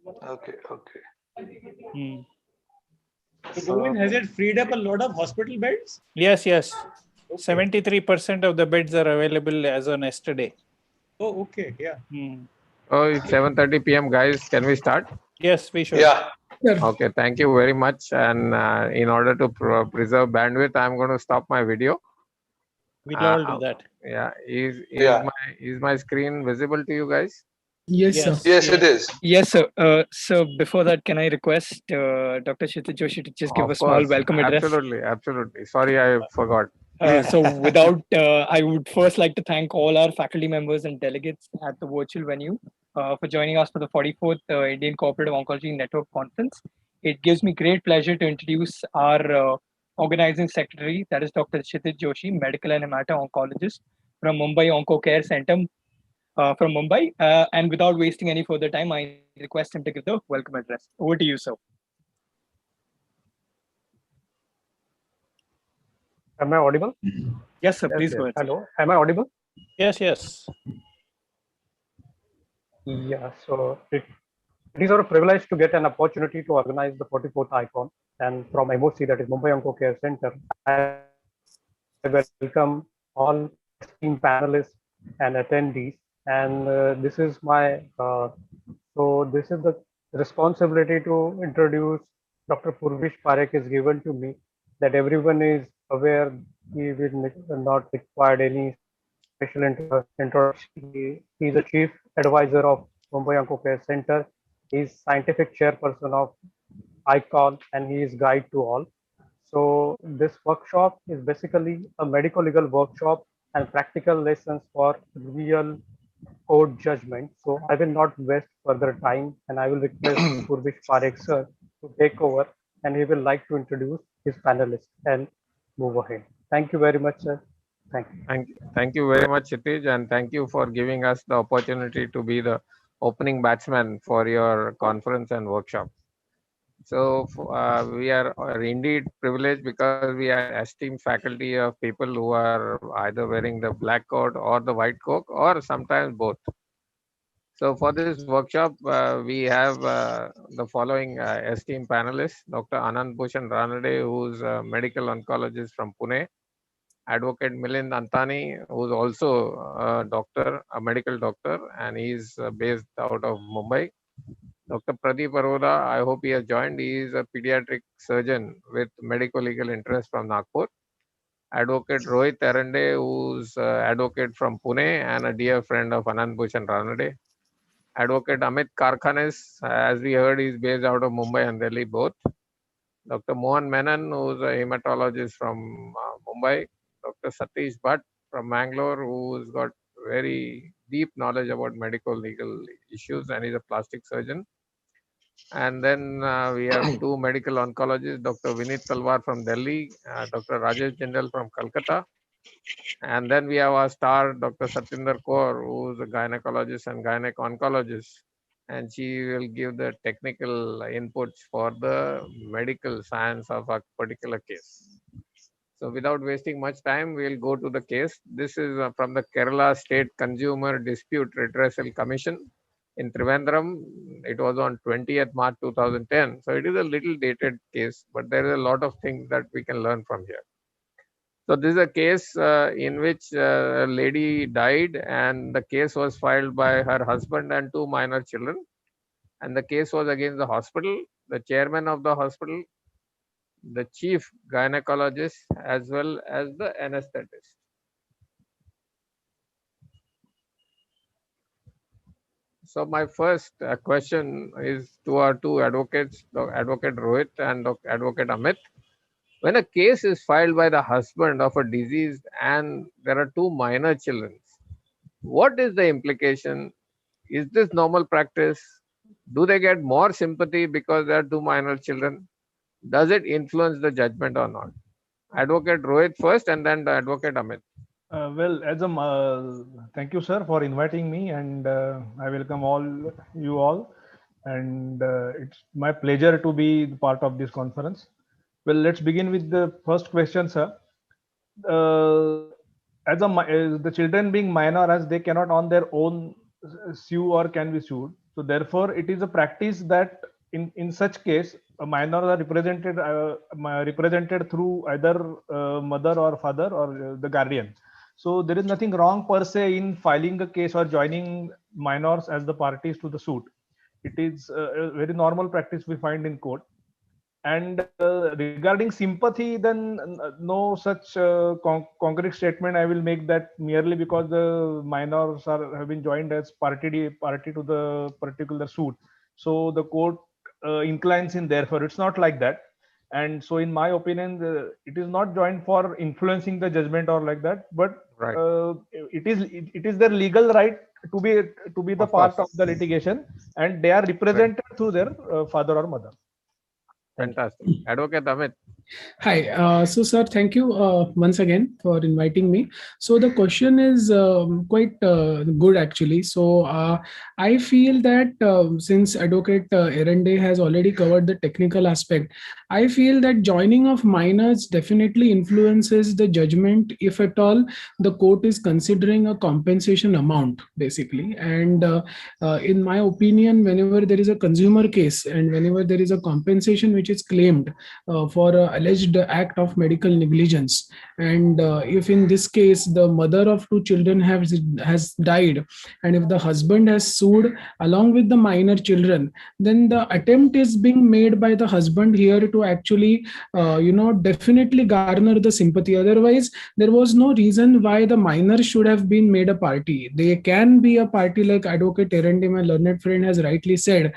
Okay, okay. Hmm. So Govind, has it freed up a lot of hospital beds? Yes, yes. Okay. 73% of the beds are available as on yesterday. Oh, okay. Yeah. Hmm. Oh, it's 7:30 p.m. guys. Can we start? Yes, we should. Yeah. Okay, thank you very much. And in order to preserve bandwidth, I'm going to stop my video. We'll all do that. Yeah, Yeah. is my screen visible to you guys? Yes, sir. Yes. Yes, it is. Yes, sir. So before that, can I request Dr. Kshitij Joshi to just give a Of small course, welcome address? absolutely, absolutely. Sorry, I forgot. So without, I would first like to thank all our faculty members and delegates at the virtual venue for joining us for the 44th Indian Cooperative Oncology Network Conference. It gives me great pleasure to introduce our organizing secretary, that is Dr. Kshitij Joshi, medical and hemato-oncologist from Mumbai Onco Care Center from Mumbai. And without wasting any further time, I request him to give the welcome address. Over to you, sir. Am I audible? Yes, sir. Yes, Please yes. go ahead. Hello. Am I audible? Yes, yes. Yeah. So it is our privilege to get an opportunity to organize the 44th ICON. And from MOC, that is Mumbai Onco Care Center, I welcome all esteemed panelists and attendees. And this is the responsibility to introduce Dr. Purvish Parekh is given to me, that everyone is aware he will not require any special introduction. He is the chief advisor of Mumbai Onco Care Center. He is scientific chairperson of ICON and he is guide to all. So this workshop is basically a medical legal workshop and practical lessons for real court judgment. So I will not waste further time and I will request Purvish Parekh sir to take over and he will like to introduce his panelists and move ahead. Thank you very much, sir. Thank you. Thank you very much, Kshitij, and thank you for giving us the opportunity to be the opening batsman for your conference and workshop. So we are indeed privileged because we are esteemed faculty of people who are either wearing the black coat or the white coat or sometimes both. So for this workshop, we have the following esteemed panelists: Dr. Anand Bhushan Ranade, who's a medical oncologist from Pune; Advocate Milind Antani, who's also a doctor, a medical doctor, and he's based out of Mumbai. Dr. Pradeep Arora, I hope he has joined. He is a pediatric surgeon with medical legal interest from Nagpur. Advocate Rohit Arande, who's advocate from Pune and a dear friend of Anand Bhushan Ranade. Advocate Amit Karkhanis, as we heard, is based out of Mumbai and Delhi both. Dr. Mohan Menon, who's a hematologist from Mumbai. Dr. Satish Bhatt from Mangalore, who's got very deep knowledge about medical legal issues and is a plastic surgeon. And then we have two medical oncologists, Dr. Vinit Talwar from Delhi, Dr. Rajesh Jindal from Calcutta. And then we have our star, Dr. Satinder Kaur, who's a gynecologist and gynec oncologist. And she will give the technical inputs for the medical science of a particular case. So without wasting much time, we'll go to the case. This is from the Kerala State Consumer Dispute Redressal Commission in Trivandrum. It was on 20th March 2010. So it is a little dated case, but there is a lot of things that we can learn from here. So this is a case in which a lady died and the case was filed by her husband and two minor children. And the case was against the hospital, the chairman of the hospital, the chief gynecologist, as well as the anesthetist. So my first question is to our two advocates, Advocate Rohit and Advocate Amit. When a case is filed by the husband of a deceased and there are two minor children, what is the implication? Is this normal practice? Do they get more sympathy because there are two minor children? Does it influence the judgment or not? Advocate Rohit first and then the Advocate Amit. Thank you, sir, for inviting me, and I welcome you all. And it's my pleasure to be part of this conference. Well, let's begin with the first question, sir. As the children being minor, as they cannot on their own sue or can be sued, So therefore, it is a practice that in such case, a minors are represented through either mother or father or the guardian. So there is nothing wrong per se in filing a case or joining minors as the parties to the suit. It is a very normal practice we find in court. And regarding sympathy, then no such concrete statement I will make that merely because the minors have been joined as party to the particular suit. So the court inclines in therefore. It's not like that. And so, in my opinion, it is not joined for influencing the judgment or like that, but Right. it is their legal right to be the Of part course. of the litigation, and they are represented through their father or mother. Fantastic. Advocate Amit. Hi. So, sir, thank you once again for inviting me. So, the question is quite good, actually. So, I feel that since Advocate Erende has already covered the technical aspect, I feel that joining of minors definitely influences the judgment, if at all the court is considering a compensation amount, basically. And in my opinion, whenever there is a consumer case and whenever there is a compensation which is claimed for an alleged act of medical negligence, and if in this case the mother of two children has died, and if the husband has sued along with the minor children, then the attempt is being made by the husband here to actually definitely garner the sympathy. Otherwise, there was no reason why the minor should have been made a party. They can be a party, like Advocate Erende, my learned friend, has rightly said,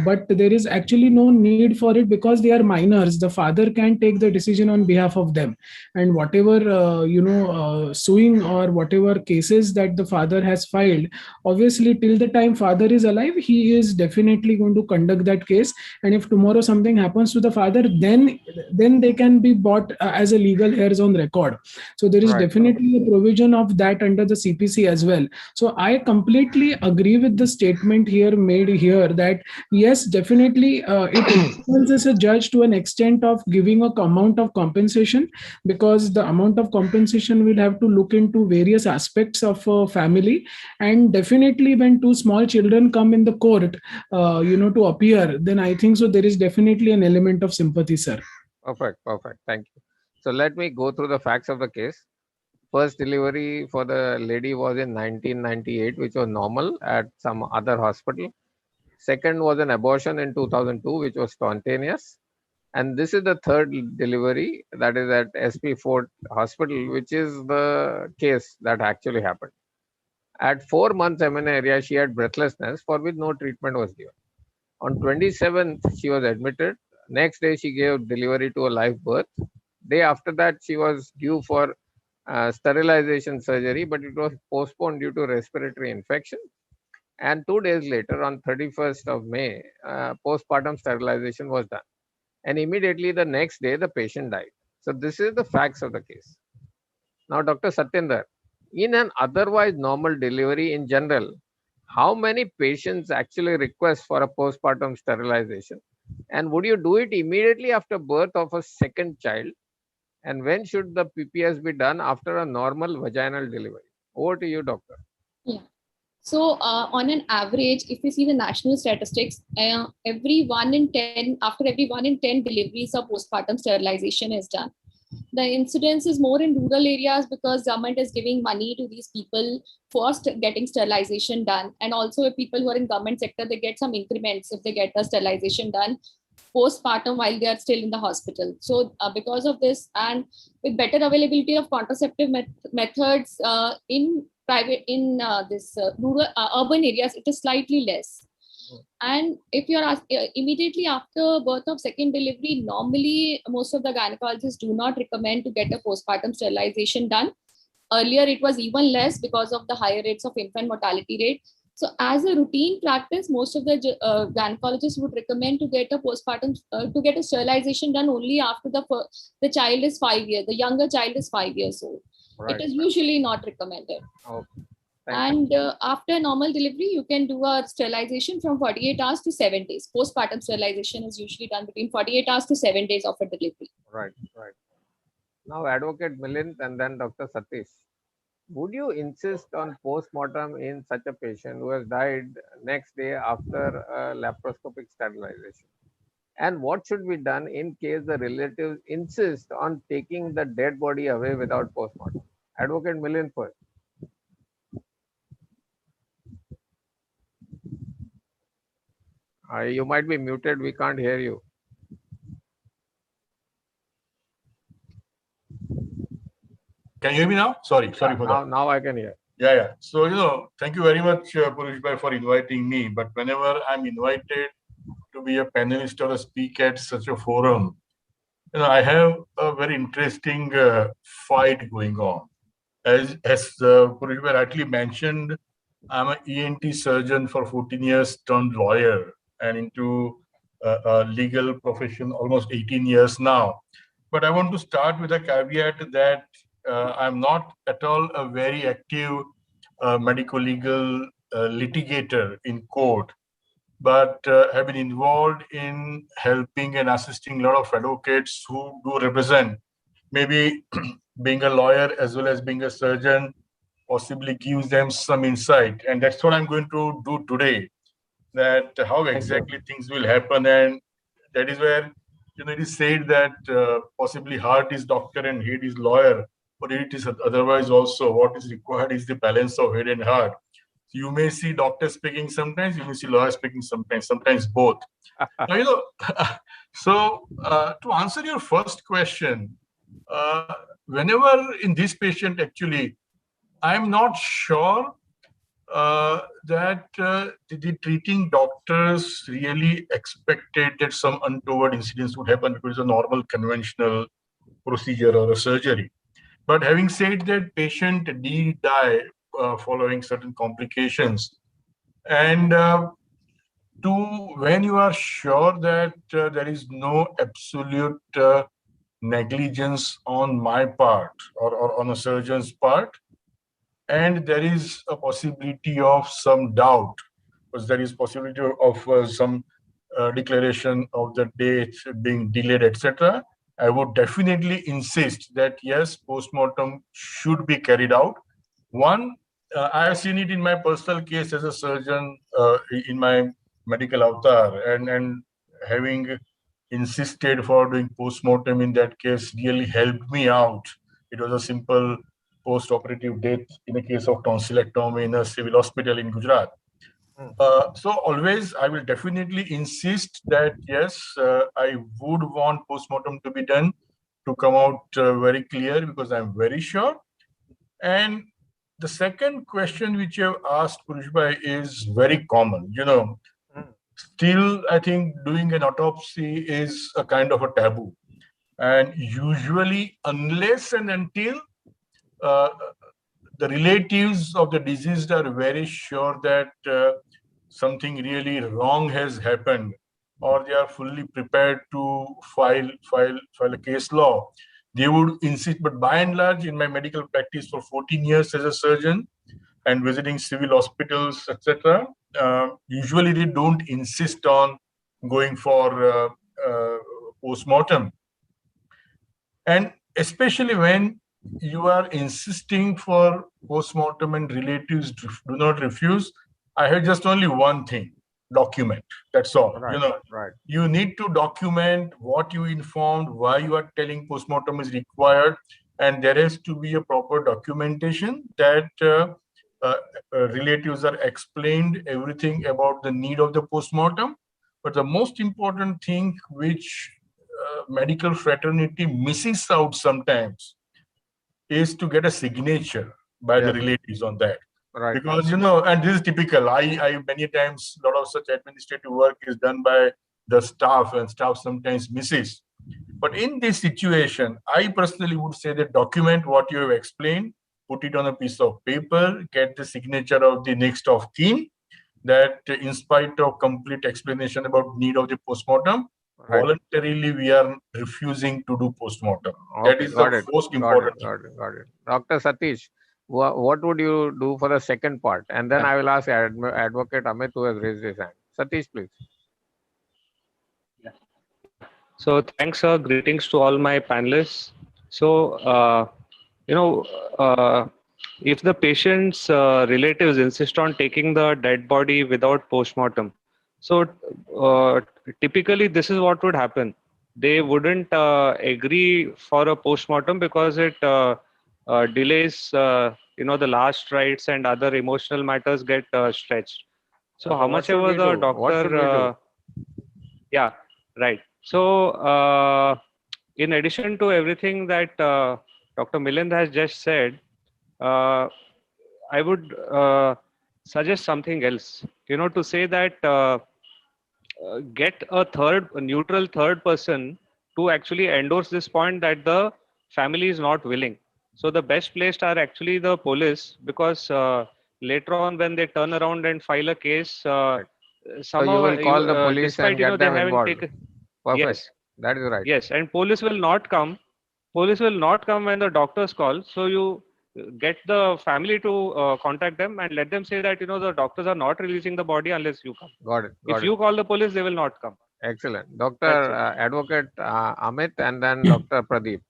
but there is actually no need for it because they are minors. The father can take the decision on behalf of them, and whatever suing or whatever cases that the father has filed, obviously till the time father is alive, he is definitely going to conduct that case. And if tomorrow something happens to the father, then they can be bought as a legal heirs on record. So there is Right. definitely a provision of that under the CPC as well. So I completely agree with the statement here made here that yes, definitely it influences a judge to an extent of giving a amount of compensation, because the amount of compensation will have to look into various aspects of a family. And definitely when two small children come in the court to appear, then I think so there is definitely an element of sympathy, sir. Perfect. Thank you. So let me go through the facts of the case. First delivery for the lady was in 1998, which was normal at some other hospital. Second was an abortion in 2002, which was spontaneous. And this is the third delivery, that is at SP Fort Hospital, which is the case that actually happened. At 4 months amenorrhea, she had breathlessness for which no treatment was given. On 27th, she was admitted. Next day, she gave delivery to a live birth. Day after that, she was due for sterilization surgery, but it was postponed due to respiratory infection. And 2 days later, on 31st of May, postpartum sterilization was done. And immediately the next day, the patient died. So this is the facts of the case. Now, Dr. Satyendra, in an otherwise normal delivery in general, how many patients actually request for a postpartum sterilization? And would you do it immediately after birth of a second child? And when should the PPS be done after a normal vaginal delivery? Over to you, doctor. Yeah. So on an average, if you see the national statistics, after every 1 in 10 deliveries of postpartum sterilization is done. The incidence is more in rural areas because government is giving money to these people for getting sterilization done. And also people who are in government sector, they get some increments if they get the sterilization done postpartum while they are still in the hospital. So because of this, and with better availability of contraceptive methods in rural urban areas, it is slightly less. And if you're immediately after birth of second delivery, normally most of the gynecologists do not recommend to get a postpartum sterilization done. Earlier it was even less because of the higher rates of infant mortality rate. So as a routine practice, most of the gynecologists would recommend to get a postpartum to get a sterilization done only after the child is 5 years, the younger child is 5 years old. Right. It is usually not recommended. Okay. And after normal delivery, you can do a sterilization from 48 hours to 7 days. Postpartum sterilization is usually done between 48 hours to 7 days of a delivery. Right. Now, Advocate Milind and then Dr. Satish. would you insist on post-mortem in such a patient who has died next day after laparoscopic sterilization? And what should be done in case the relatives insist on taking the dead body away without post-mortem? Advocate Milind first. You might be muted. We can't hear you. Can you hear me now? Sorry for that. Now I can hear. Yeah. So, thank you very much, Purush Bhai, for inviting me. But whenever I'm invited to be a panelist or a speak at such a forum, I have a very interesting fight going on. As Purush Bhai rightly mentioned, I'm an ENT surgeon for 14 years turned lawyer and into a legal profession almost 18 years now. But I want to start with a caveat that I'm not at all a very active medical legal litigator in court, but have been involved in helping and assisting a lot of advocates who do represent, maybe being a lawyer as well as being a surgeon possibly gives them some insight. And that's what I'm going to do today, that how exactly things will happen. And that is where, it is said that possibly heart is doctor and head is lawyer, but it is otherwise also. What is required is the balance of head and heart. You may see doctor speaking sometimes, you may see lawyer speaking sometimes both. Now, so to answer your first question, whenever in this patient, actually, I'm not sure that the treating doctors really expected that some untoward incidents would happen because it's a normal conventional procedure or a surgery. But having said that, patient did die following certain complications. And when you are sure that there is no absolute negligence on my part or on a surgeon's part, and there is a possibility of some doubt, because there is possibility of some declaration of the date being delayed, etc., I would definitely insist that yes, postmortem should be carried out. One, I have seen it in my personal case as a surgeon in my medical avatar, and having insisted for doing postmortem in that case really helped me out. It was a simple post-operative death in a case of tonsillectomy in a civil hospital in Gujarat. So always I will definitely insist that yes, I would want postmortem to be done to come out very clear, because I'm very sure. And the second question which you have asked, Purush Bhai, is very common. Still, I think doing an autopsy is a kind of a taboo. And usually, unless and until the relatives of the deceased are very sure that something really wrong has happened, or they are fully prepared to file a case law, they would insist. But by and large, in my medical practice for 14 years as a surgeon and visiting civil hospitals, etc., usually they don't insist on going for post-mortem. And especially when you are insisting for post-mortem and relatives do not refuse, I have just only one thing: document. That's all. Right. You need to document what you informed, why you are telling post-mortem is required, and there has to be a proper documentation that relatives are explained everything about the need of the post-mortem. But the most important thing which medical fraternity misses out sometimes is to get a signature by the relatives on that. Right. Because, and this is typical. I many times, a lot of such administrative work is done by the staff, and staff sometimes misses. But in this situation, I personally would say that document what you have explained, put it on a piece of paper, get the signature of the next of kin, that in spite of complete explanation about need of the postmortem, voluntarily we are refusing to do postmortem. That is the most important thing. Got it. Dr. Satish, what would you do for the second part? And then I will ask Advocate Amit, who has raised his hand. Satish, please. So thanks, greetings to all my panelists. So, if the patient's relatives insist on taking the dead body without postmortem, so typically this is what would happen. They wouldn't agree for a postmortem because it delays, the last rites and other emotional matters get stretched. So how what much should ever we the do? What should we doctor, do? yeah, right. So in addition to everything that Dr. Milind has just said, I would suggest something else. To say that get a neutral third person to actually endorse this point that the family is not willing. So the best placed are actually the police, because later on when they turn around and file a case, So you somehow will call the police despite and get they them having involved. taken, Perfect. yes, That is right. yes, and police will not come. Police will not come when the doctors call. So you get the family to contact them and let them say that the doctors are not releasing the body unless you come. Got it. If Got it. you call the police, they will not come. Excellent. That's Dr. it. Advocate Amit and then Dr. Pradeep.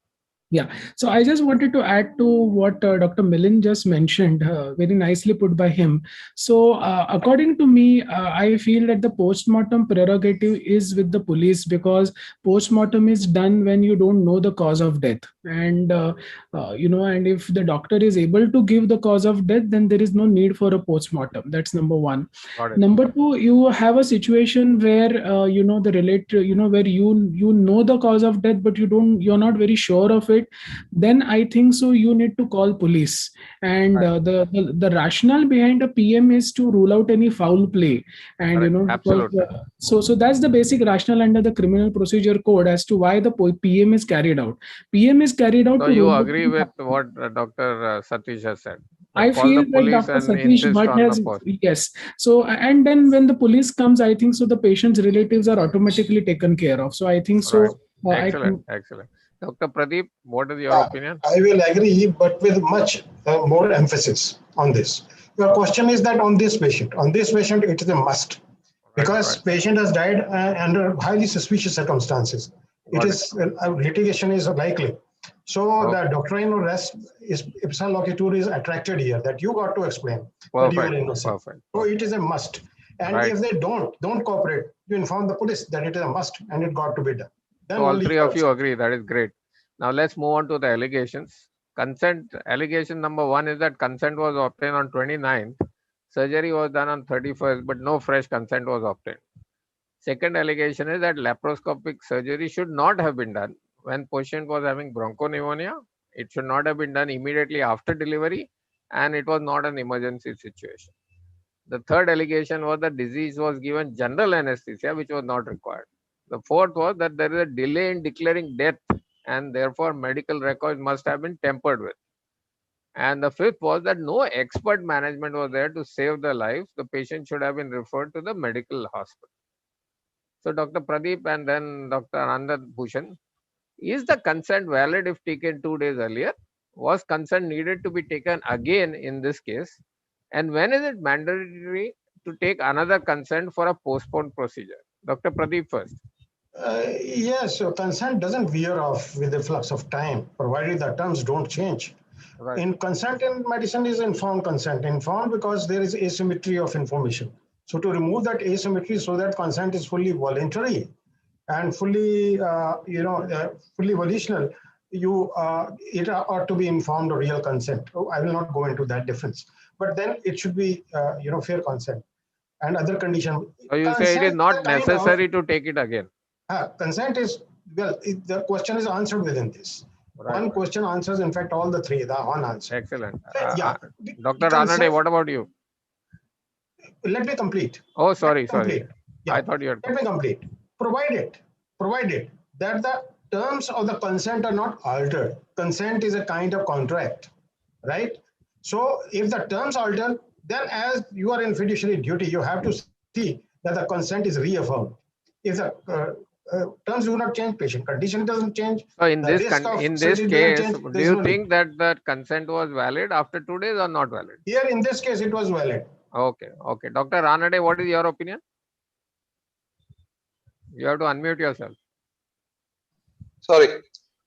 Yeah, so I just wanted to add to what Dr. Milind just mentioned, very nicely put by him. So, according to me, I feel that the postmortem prerogative is with the police, because postmortem is done when you don't know the cause of death. And, and if the doctor is able to give the cause of death, then there is no need for a postmortem. That's number one. Got it. Number two, you have a situation where, the related, where you know the cause of death, but you're not very sure of it. Then I think so you need to call police. And Right. the rationale behind a PM is to rule out any foul play. And Correct. because, Absolutely. so that's the basic rationale under the criminal procedure code as to why the PM is carried out. PM is carried out So to you rule out agree any with foul. what Dr. Satish has said? I Call the feel that police Dr. and Satish insist Bhatt on the has, post. yes. So, and then when the police comes, I think so the patient's relatives are automatically taken care of. So I think so. Right. Excellent. Excellent. Dr. Pradeep, what is your opinion? I will agree, but with much more emphasis on this. Your question is that on this patient, it is a must, because patient has died under highly suspicious circumstances. Litigation is likely. So the doctrine of res is ipsa loquitur is attracted here, that you got to explain that you are innocent. Perfect. So it is a must. And if they don't cooperate, you inform the police that it is a must and it got to be done. Then So all only three of you agree. That is great. Now let's move on to the allegations. Consent allegation number one is that consent was obtained on 29th. Surgery was done on 31st, but no fresh consent was obtained. Second allegation is that laparoscopic surgery should not have been done when patient was having bronchopneumonia. It should not have been done immediately after delivery, and it was not an emergency situation. The third allegation was that disease was given general anesthesia, which was not required. The fourth was that there is a delay in declaring death, and therefore medical records must have been tampered with. And the fifth was that no expert management was there to save the life. The patient should have been referred to the medical hospital. So Dr. Pradeep and then Dr. Anand Bhushan, is the consent valid if taken 2 days earlier? Was consent needed to be taken again in this case? And when is it mandatory to take another consent for a postponed procedure? Dr. Pradeep first. Yes, so consent doesn't veer off with the flux of time, provided the terms don't change. Right. In consent in medicine is informed consent. Informed because there is asymmetry of information. So to remove that asymmetry so that consent is fully voluntary and fully, fully volitional, it ought to be informed or real consent. I will not go into that difference, but then it should be, fair consent and other condition. So you say it is not necessary to take it again. Consent is, the question is answered within this. One question answers, in fact, all the three, the one answer. Excellent. Dr. Ranade, what about you? Let me complete. Oh, sorry. Yeah. I thought you had. Let me complete. Provided that the terms of the consent are not altered. Consent is a kind of contract, right? So if the terms alter, then as you are in fiduciary duty, you have to see that the consent is reaffirmed. If the terms do not change, patient condition doesn't change. So in this case, do you think that the consent was valid after 2 days or not valid? Here in this case, it was valid. Okay. Dr. Ranade, what is your opinion? You have to unmute yourself. Sorry.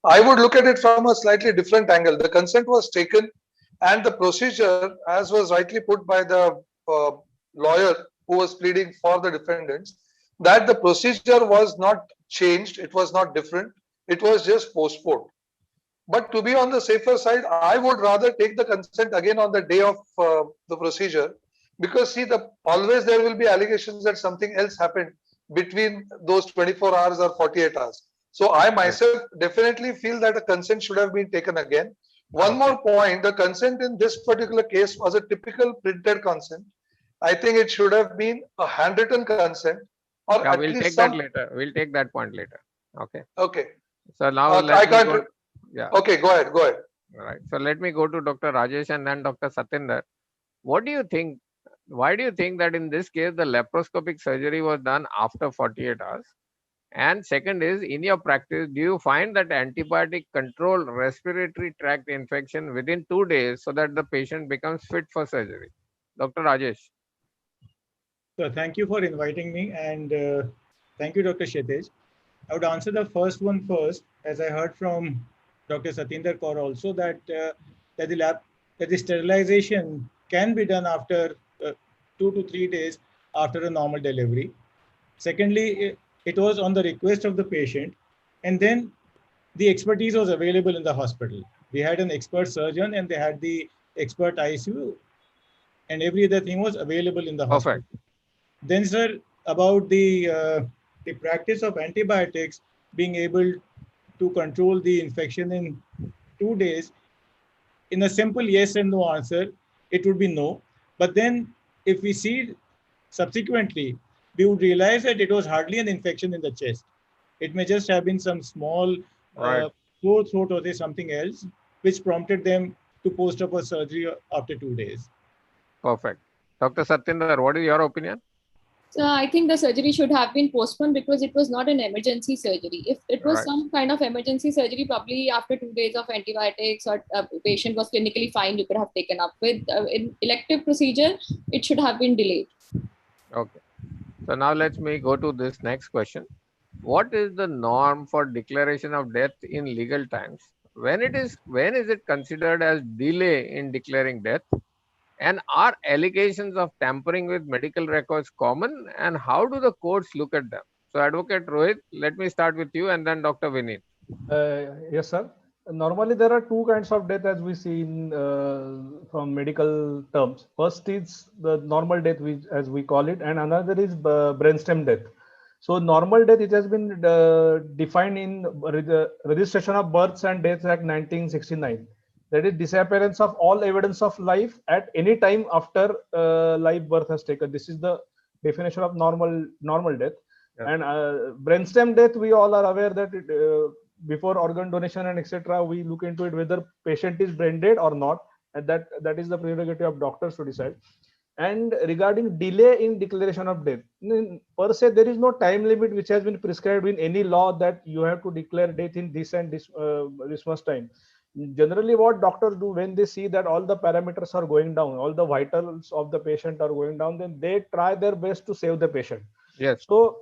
I would look at it from a slightly different angle. The consent was taken And the procedure, as was rightly put by the lawyer who was pleading for the defendants, that the procedure was not changed, it was not different, it was just postponed. But to be on the safer side, I would rather take the consent again on the day of the procedure, because see, always there will be allegations that something else happened between those 24 hours or 48 hours. So I myself definitely feel that a consent should have been taken again. One more point, the consent in this particular case was a typical printed consent. I think it should have been a handwritten consent, or Yeah, at we'll least take some. that later. We'll take that point later. Okay. Okay. So now I let me can't. go. Yeah. Okay, go ahead. Go ahead. All right. So let me go to Dr. Rajesh and then Dr. Satinder. What do you think? Why do you think that in this case the laparoscopic surgery was done after 48 hours? And second is, in your practice, do you find that antibiotic control respiratory tract infection within 2 days so that the patient becomes fit for surgery? Dr. Rajesh. So thank you for inviting me, and thank you, Dr. Kshitij. I would answer the first one first, as I heard from Dr. Satinder Kaur also, that the sterilization can be done after 2 to 3 days after a normal delivery. Secondly, it was on the request of the patient, and then the expertise was available in the hospital. We had an expert surgeon, and they had the expert ICU, and every other thing was available in the hospital. Perfect. Then, sir, about the practice of antibiotics being able to control the infection in 2 days, in a simple yes and no answer, it would be no. But then if we see subsequently, we would realize that it was hardly an infection in the chest. It may just have been some small sore throat or something else, which prompted them to post up a surgery after 2 days. Perfect. Dr. Satinder, what is your opinion? So I think the surgery should have been postponed because it was not an emergency surgery. If it was some kind of emergency surgery, probably after 2 days of antibiotics or a patient was clinically fine, you could have taken up. With in elective procedure, it should have been delayed. Okay. So now let me go to this next question. What is the norm for declaration of death in legal times? When is it considered as delay in declaring death? And are allegations of tampering with medical records common, and how do the courts look at them? So Advocate Rohit, let me start with you and then Dr. Vineet. Yes, sir. Normally, there are two kinds of death as we see in, from medical terms. First is the normal death, which, as we call it, and another is brainstem death. So normal death, it has been defined in Registration of Births and Deaths Act 1969. That is disappearance of all evidence of life at any time after live birth has taken. This is the definition of normal death. Yes. And brainstem death, we all are aware that before organ donation and etc., we look into it whether patient is brain dead or not, and that is the prerogative of doctors to decide. And regarding delay in declaration of death, per se, there is no time limit which has been prescribed in any law that you have to declare death in this and this much time. Generally, what doctors do when they see that all the parameters are going down, all the vitals of the patient are going down, then they try their best to save the patient. Yes. So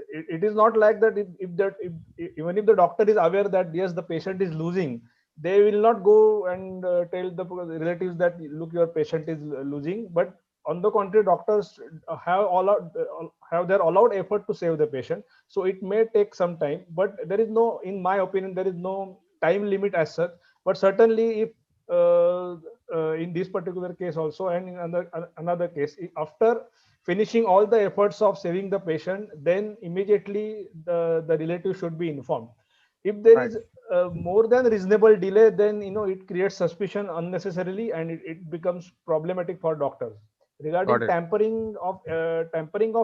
it is not like that even if the doctor is aware that yes, the patient is losing, they will not go and tell the relatives that look, your patient is losing. But on the contrary, doctors have their allowed effort to save the patient. So it may take some time, but there is no, in my opinion, there is no time limit as such. But certainly, if in this particular case also, and in another case, after finishing all the efforts of saving the patient, then immediately the relative should be informed. If there is more than reasonable delay, then it creates suspicion unnecessarily, and it becomes problematic for doctors. Regarding tampering of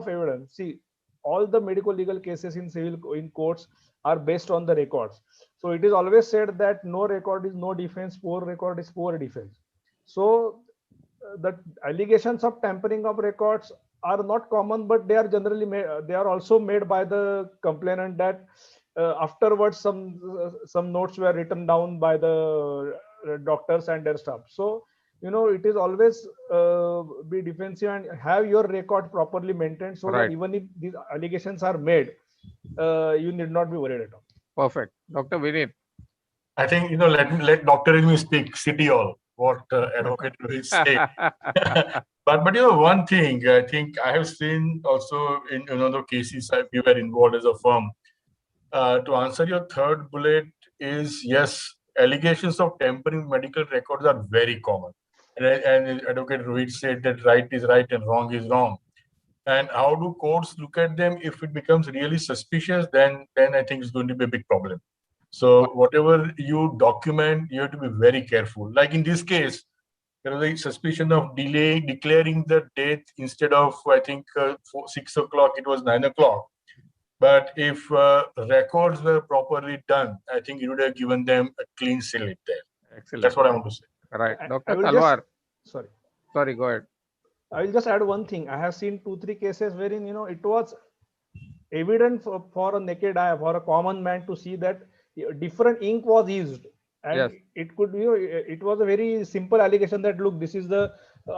evidence, see, all the medical legal cases in courts are based on the records. So it is always said that no record is no defense, poor record is poor defense. So the allegations of tampering of records are not common, but they are generally they are also made by the complainant that afterwards some notes were written down by the doctors and their staff. So it is always be defensive and have your record properly maintained, so that even if these allegations are made, you need not be worried at all. Perfect. Dr. Vineet. I think let Dr. Ilmi speak. City Hall. what Advocate Rohit said. But one thing I think I have seen also in the cases we were involved as a firm. To answer your third bullet is yes, allegations of tampering medical records are very common. And Advocate Rohit said that right is right and wrong is wrong. And how do courts look at them? If it becomes really suspicious, then I think it's going to be a big problem. So whatever you document, you have to be very careful. Like in this case, there was a suspicion of declaring the date instead of, I think, 6 o'clock, it was 9 o'clock. But if records were properly done, I think it would have given them a clean slate there. Excellent. That's what I want to say. Right. I Dr. will Talwar. Sorry. Sorry, go ahead. I will just add one thing. I have seen 2-3 cases wherein it was evident for a naked eye, for a common man to see that different ink was used, and Yes. it could it was a very simple allegation that look, this is the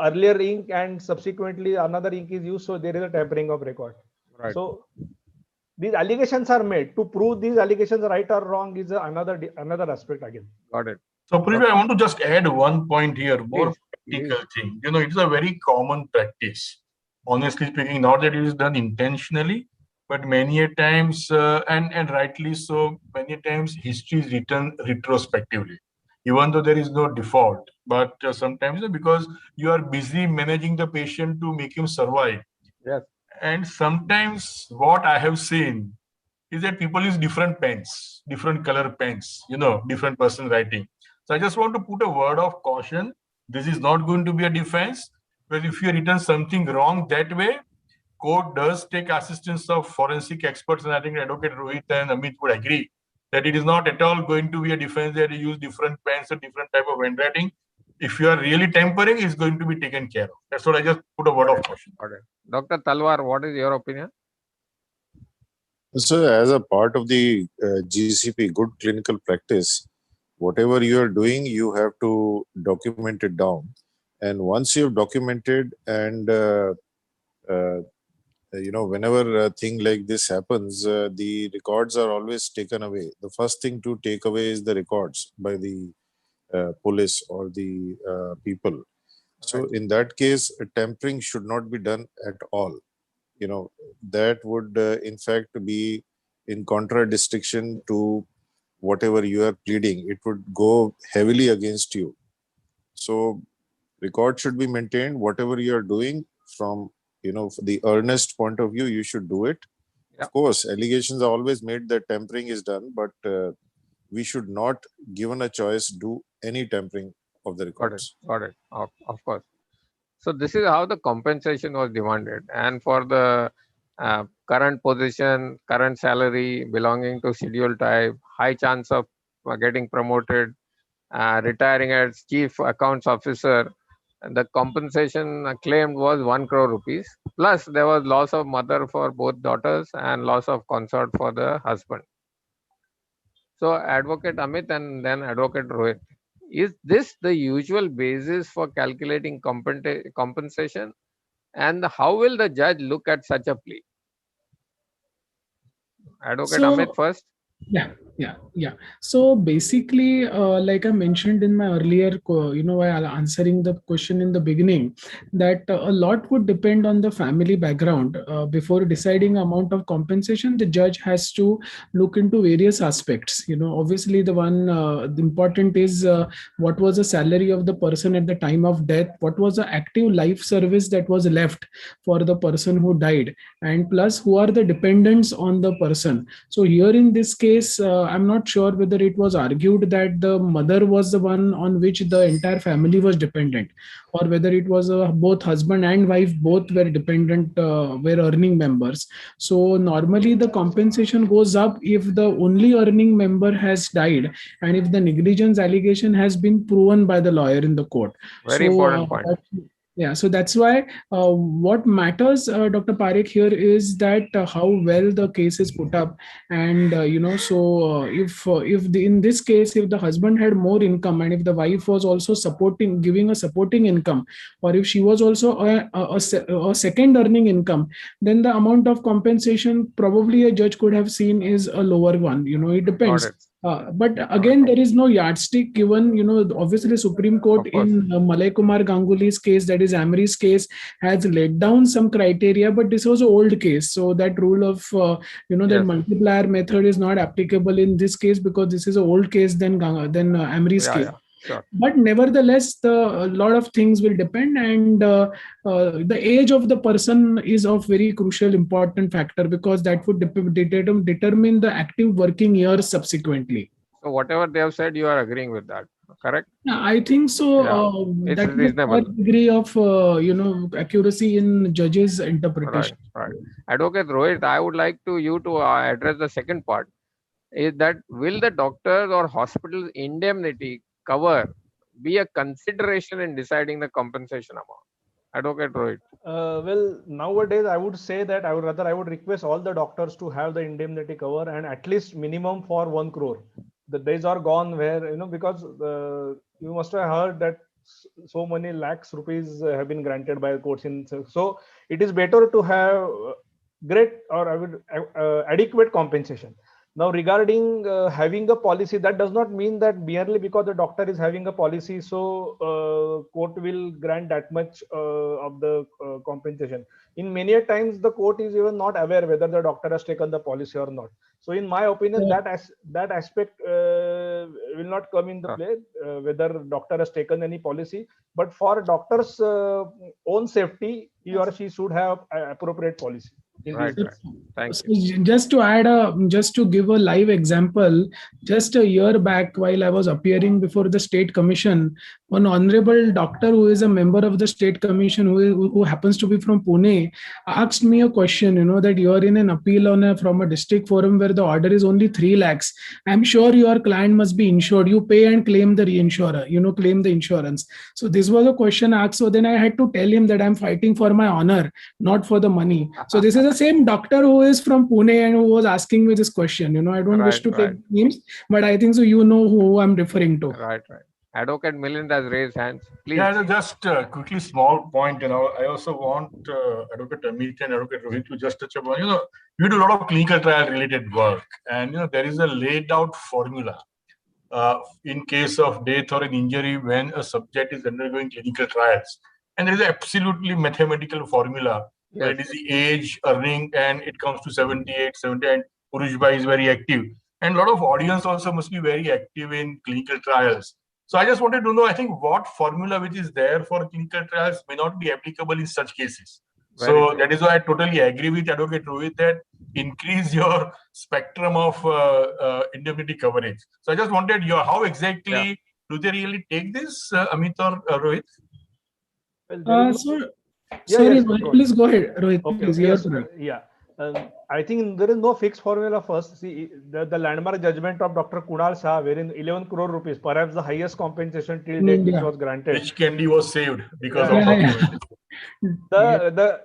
earlier ink and subsequently another ink is used, so there is a tampering of record. Right. So these allegations are made. To prove these allegations right or wrong is another aspect again. Got it. So, Purvi, I want to just add one point here, more Please. practical thing. It's a very common practice. Honestly speaking, not that it is done intentionally, but many a times, and rightly so, many times history is written retrospectively, even though there is no default. But sometimes because you are busy managing the patient to make him survive. Yes. And sometimes what I have seen is that people use different pens, different color pens, different person writing. So I just want to put a word of caution. This is not going to be a defense, but if you written something wrong that way, court does take assistance of forensic experts, and I think Advocate Rohit and Amit would agree that it is not at all going to be a defense that you use different pens or different type of handwriting. If you are really tampering, it's going to be taken care of. That's what I just put a word of caution. Got it. Dr. Talwar, what is your opinion? So, as a part of the GCP, good clinical practice, whatever you are doing, you have to document it down. And once you have documented, and whenever a thing like this happens, the records are always taken away. The first thing to take away is the records by the police or the people. So in that case, tampering should not be done at all. That would in fact be in contradistinction to whatever you are pleading. It would go heavily against you. So record should be maintained. Whatever you are doing from the earnest point of view, you should do it. Yeah. Of course, allegations are always made that tampering is done, but we should not, given a choice, do any tampering of the records. Got it. Of course. So this is how the compensation was demanded, and for the current position, current salary, belonging to schedule type, high chance of getting promoted, retiring as chief accounts officer, the compensation claimed was 1 crore rupees. Plus there was loss of mother for both daughters and loss of consort for the husband. So Advocate Amit and then Advocate Rohit, is this the usual basis for calculating compensation? And how will the judge look at such a plea? Advocate Amit first. Yeah. So basically, like I mentioned in my earlier, while answering the question in the beginning, that a lot would depend on the family background. Before deciding amount of compensation, the judge has to look into various aspects. Obviously the important is what was the salary of the person at the time of death, what was the active life service that was left for the person who died, and plus who are the dependents on the person. So here in this case, I'm not sure whether it was argued that the mother was the one on which the entire family was dependent, or whether it was both husband and wife both were dependent, were earning members. So normally the compensation goes up if the only earning member has died and if the negligence allegation has been proven by the lawyer in the court. Very important point. Yeah, so that's why what matters, Dr. Parekh, here is that how well the case is put up, and in this case, if the husband had more income and if the wife was also giving a supporting income, or if she was also a second earning income, then the amount of compensation probably a judge could have seen is a lower one. It depends. But again, there is no yardstick given. Obviously, Supreme Court in Malay Kumar Ganguly's case, that is Amri's case, has laid down some criteria, but this was an old case. So that rule of, that multiplier method is not applicable in this case because this is an old case than Amri's case. Sure. But nevertheless, a lot of things will depend, and the age of the person is of very crucial, important factor because that would determine the active working years subsequently. So whatever they have said, you are agreeing with that, correct? Yeah, I think so. It's That is reasonable. a degree of accuracy in judges' interpretation. Right. Advocate Rohit, I would like you to address the second part. Is that will the doctors or hospitals indemnity cover be a consideration in deciding the compensation amount? Advocate Rohit. Well, nowadays I would say that I would request all the doctors to have the indemnity cover and at least minimum for 1 crore. The days are gone where, because you must have heard that so many lakhs rupees have been granted by the courts so it is better to have great or adequate compensation. Now, regarding having a policy, that does not mean that merely because the doctor is having a policy, so court will grant that much of the compensation. In many times, the court is even not aware whether the doctor has taken the policy or not. So, in my opinion, that aspect will not come into play whether doctor has taken any policy. But for doctor's own safety, he or she should have appropriate policy. Right. Thank you. Just to add just to give a live example, just a year back while I was appearing before the State Commission, one honorable doctor who is a member of the State Commission who happens to be from Pune asked me a question, that you are in an appeal from a district forum where the order is only 3 lakhs. I'm sure your client must be insured. You pay and claim the reinsurer, claim the insurance. So this was a question asked. So then I had to tell him that I'm fighting for my honor, not for the money. So this is the same doctor who is from Pune and who was asking me this question. I don't wish to take names, but I think so you know who I'm referring to. Right. Advocate Milind has raised hands. Please. Yeah, just quickly, small point. I also want Advocate Amit and Advocate Rohit to just touch upon. You do a lot of clinical trial related work, and there is a laid out formula in case of death or an injury when a subject is undergoing clinical trials, and there is absolutely mathematical formula. Yes. It is the age, earning, and it comes to 78, 79. Purushbhai is very active, and a lot of audience also must be very active in clinical trials. So I just wanted to know, I think what formula which is there for clinical trials may not be applicable in such cases. So that is why I totally agree with Advocate Rohit that increase your spectrum of indemnity coverage. So I just wanted how exactly do they really take this, Amit or Rohit? Sorry, Rohit, please go ahead. Rohit, please. Yes, I think there is no fixed formula first. See, the landmark judgment of Dr. Kunal Shah, wherein 11 crore rupees, perhaps the highest compensation till date which was granted. Which candy was saved because of documentation.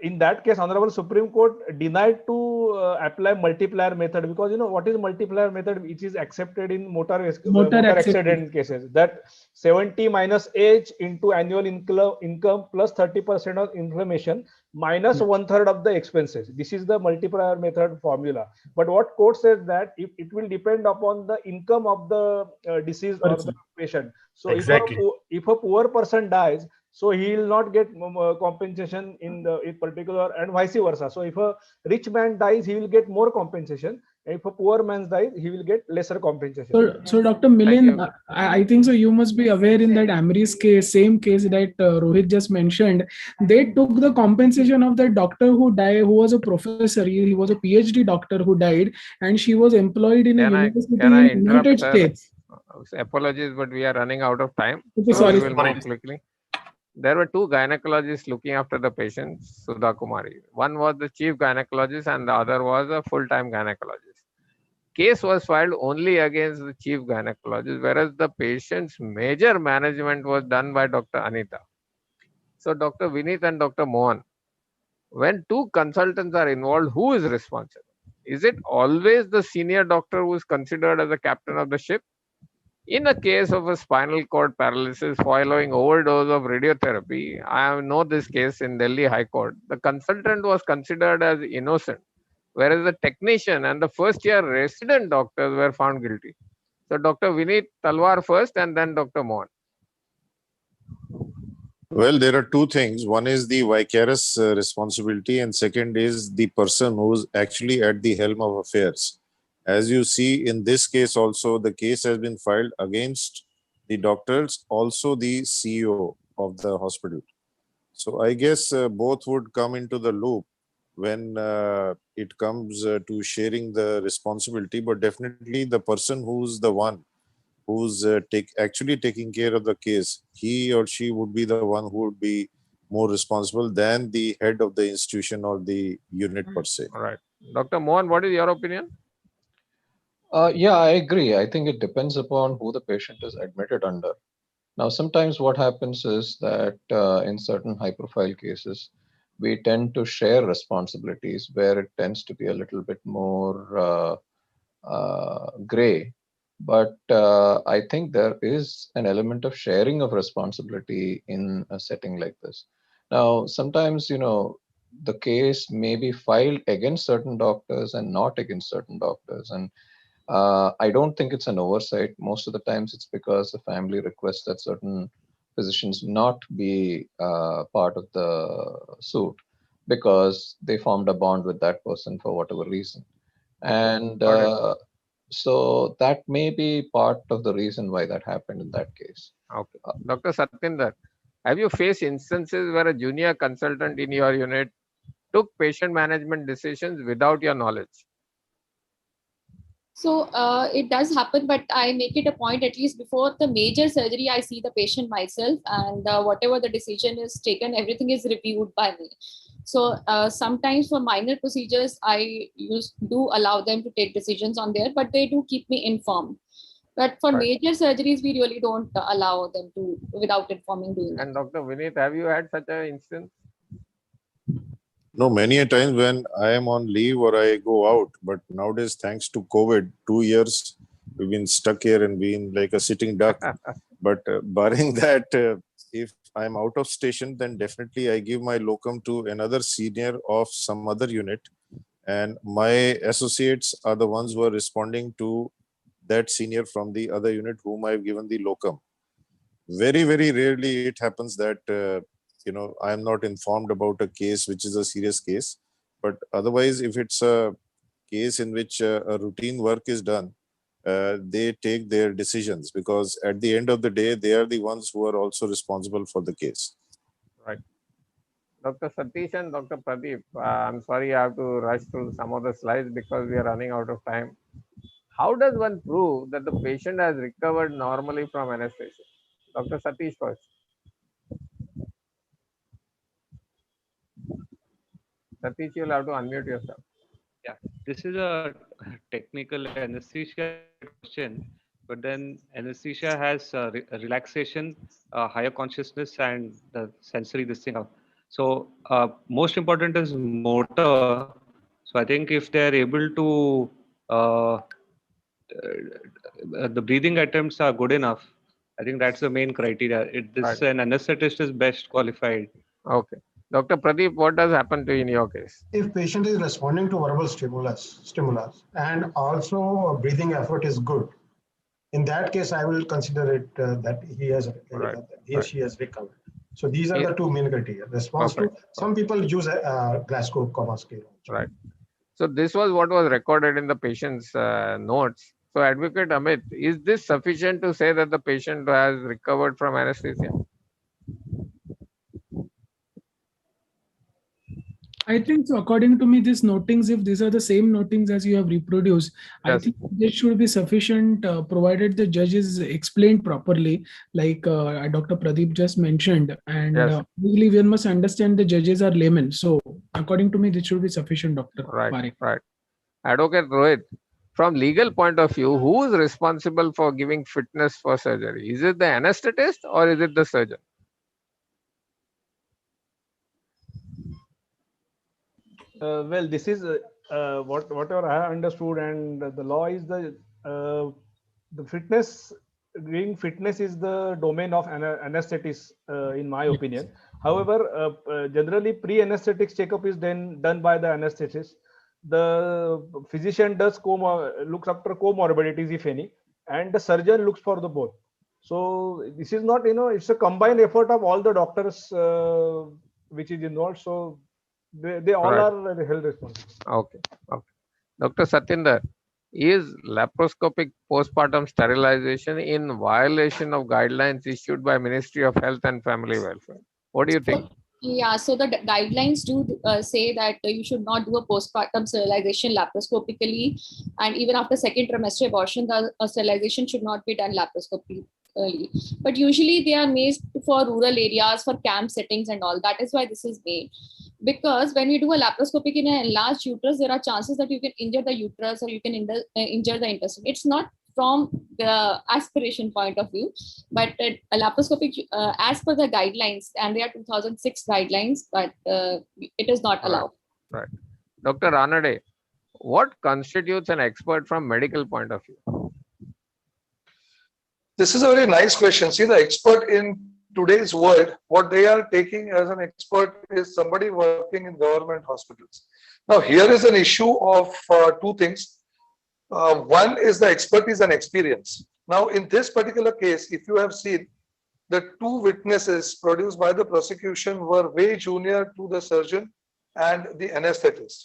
In that case, Honorable Supreme Court denied to apply multiplier method because what is multiplier method which is accepted in motor accident cases, that 70 minus age into annual income plus 30% of inflammation minus 1/3 of the expenses. This is the multiplier method formula. But what court says that it will depend upon the income of the deceased or the patient. So if a poor person dies, so he will not get compensation in particular, and vice versa. So if a rich man dies, he will get more compensation. If a poor man dies, he will get lesser compensation. So Dr. Milind, I think so you must be aware in that Amri's case, same case that Rohit just mentioned, they took the compensation of that doctor who died, who was a professor. He was a PhD doctor who died, and she was employed in a university in the United States. Apologies, but we are running out of time. Okay, so we will move quickly. There were 2 gynecologists looking after the patients, Sudha Kumari. One was the chief gynecologist and the other was a full-time gynecologist. Case was filed only against the chief gynecologist, whereas the patient's major management was done by Dr. Anita. So Dr. Vinith and Dr. Mohan, when 2 consultants are involved, who is responsible? Is it always the senior doctor who is considered as the captain of the ship? In a case of a spinal cord paralysis following overdose of radiotherapy, I know this case in Delhi High Court, the consultant was considered as innocent, whereas the technician and the first-year resident doctors were found guilty. So Dr. Vineet Talwar first and then Dr. Mohan. Well, there are two things. One is the vicarious responsibility, and second is the person who's actually at the helm of affairs. As you see in this case also, the case has been filed against the doctors, also the CEO of the hospital. So I guess both would come into the loop when it comes to sharing the responsibility, but definitely the person who's the one who's actually taking care of the case, he or she would be the one who would be more responsible than the head of the institution or the unit per se. All right. Dr. Mohan, what is your opinion? Yeah, I agree. I think it depends upon who the patient is admitted under. Now, sometimes what happens is that in certain high profile cases, we tend to share responsibilities where it tends to be a little bit more gray. But I think there is an element of sharing of responsibility in a setting like this. Now, sometimes, the case may be filed against certain doctors and not against certain doctors. And I don't think it's an oversight. Most of the times it's because the family requests that certain physicians not be part of the suit because they formed a bond with that person for whatever reason. And so that may be part of the reason why that happened in that case. Okay. Dr. Satinder, have you faced instances where a junior consultant in your unit took patient management decisions without your knowledge? So it does happen, but I make it a point at least before the major surgery, I see the patient myself, and whatever the decision is taken, everything is reviewed by me. So sometimes for minor procedures, I do allow them to take decisions on there, but they do keep me informed. But for major surgeries, we really don't allow them to without informing doing that. And Dr. Vineet, have you had such an instance? No, many a times when I am on leave or I go out, but nowadays, thanks to COVID, 2 years, we've been stuck here and been like a sitting duck. But barring that, if I'm out of station, then definitely I give my locum to another senior of some other unit. And my associates are the ones who are responding to that senior from the other unit whom I've given the locum. Very, very rarely it happens that I am not informed about a case which is a serious case. But otherwise, if it's a case in which a routine work is done, they take their decisions, because at the end of the day, they are the ones who are also responsible for the case. Right. Dr. Satish and Dr. Pradeep, I'm sorry I have to rush through some of the slides because we are running out of time. How does one prove that the patient has recovered normally from anesthesia? Dr. Satish first. Satish, you'll have to unmute yourself. Yeah, this is a technical anesthesia question, but then anesthesia has relaxation, higher consciousness, and the sensory this thing. So most important is motor. So I think if they're able to, the breathing attempts are good enough. I think that's the main criteria. An anesthetist is best qualified. Okay. Dr. Pradeep, what does happen to you in your case? If patient is responding to verbal stimulus, and also breathing effort is good, in that case, I will consider it that he or she has recovered. So these are the two main criteria. Response to some people use a Glasgow Coma scale. Right. So this was what was recorded in the patient's notes. So Advocate Amit, is this sufficient to say that the patient has recovered from anesthesia? I think so. According to me, these notings, if these are the same notings as you have reproduced, yes, I think this should be sufficient, provided the judge is explained properly, like Dr. Pradeep just mentioned. And really, we must understand the judges are laymen. So according to me, this should be sufficient, Dr. Right. Advocate Rohit, from legal point of view, who is responsible for giving fitness for surgery? Is it the anesthetist or is it the surgeon? Well, this is whatever I understood, and the law is the fitness. Giving fitness is the domain of anesthetist, in my opinion. However, generally pre-anesthetics checkup is then done by the anesthetist. The physician does looks after comorbidities, if any, and the surgeon looks for the both. So this is not, it's a combined effort of all the doctors which is involved. So they all Right. are held responsible. Okay. Dr. Satinder, is laparoscopic postpartum sterilization in violation of guidelines issued by Ministry of Health and Family Welfare? What do you think? Yeah, so the guidelines do say that you should not do a postpartum sterilization laparoscopically, and even after second trimester abortion, the sterilization should not be done laparoscopically. But usually they are made for rural areas, for camp settings and all. That is why this is made. Because when we do a laparoscopic in an enlarged uterus, there are chances that you can injure the uterus or you can injure the intestine. It's not from the aspiration point of view, but a laparoscopic, as per the guidelines, and they are 2006 guidelines, but it is not allowed. Right. Dr. Ranade, what constitutes an expert from medical point of view? This is a very nice question. See, the expert in today's world, what they are taking as an expert is somebody working in government hospitals. Now, here is an issue of two things. One is the expertise and experience. Now, in this particular case, if you have seen, the two witnesses produced by the prosecution were way junior to the surgeon and the anesthetist.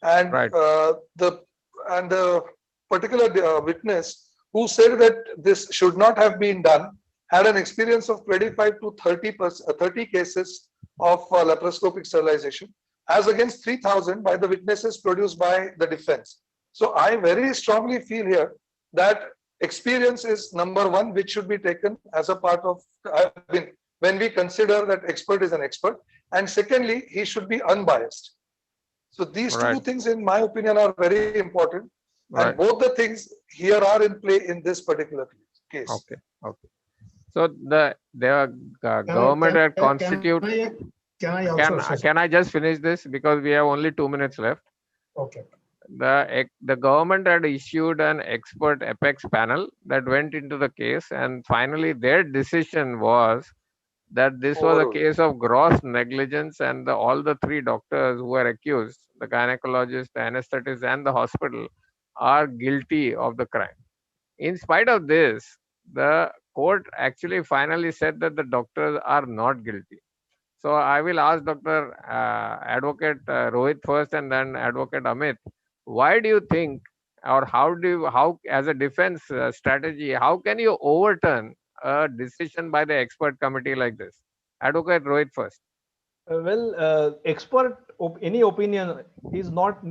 And right. the particular witness who said that this should not have been done had an experience of 25 to 30 cases of laparoscopic sterilization, as against 3,000 by the witnesses produced by the defense. So I very strongly feel here that experience is number one, which should be taken as a part of, when we consider that expert is an expert. And secondly, he should be unbiased. So these two things, in my opinion, are very important. And both the things here are in play in this particular case. Okay. So the government had constitute. Can I just finish this, because we have only 2 minutes left? Okay. The government had issued an expert apex panel that went into the case, and finally their decision was that this was a case of gross negligence, and all the three doctors who were accused, the gynecologist, the anesthetist, and the hospital, are guilty of the crime. In spite of this, the court actually finally said that the doctors are not guilty. So I will ask Dr. Advocate Rohit first, and then Advocate Amit. Why do you think, or how as a defense strategy, how can you overturn a decision by the expert committee like this? Advocate Rohit first. Any opinion is not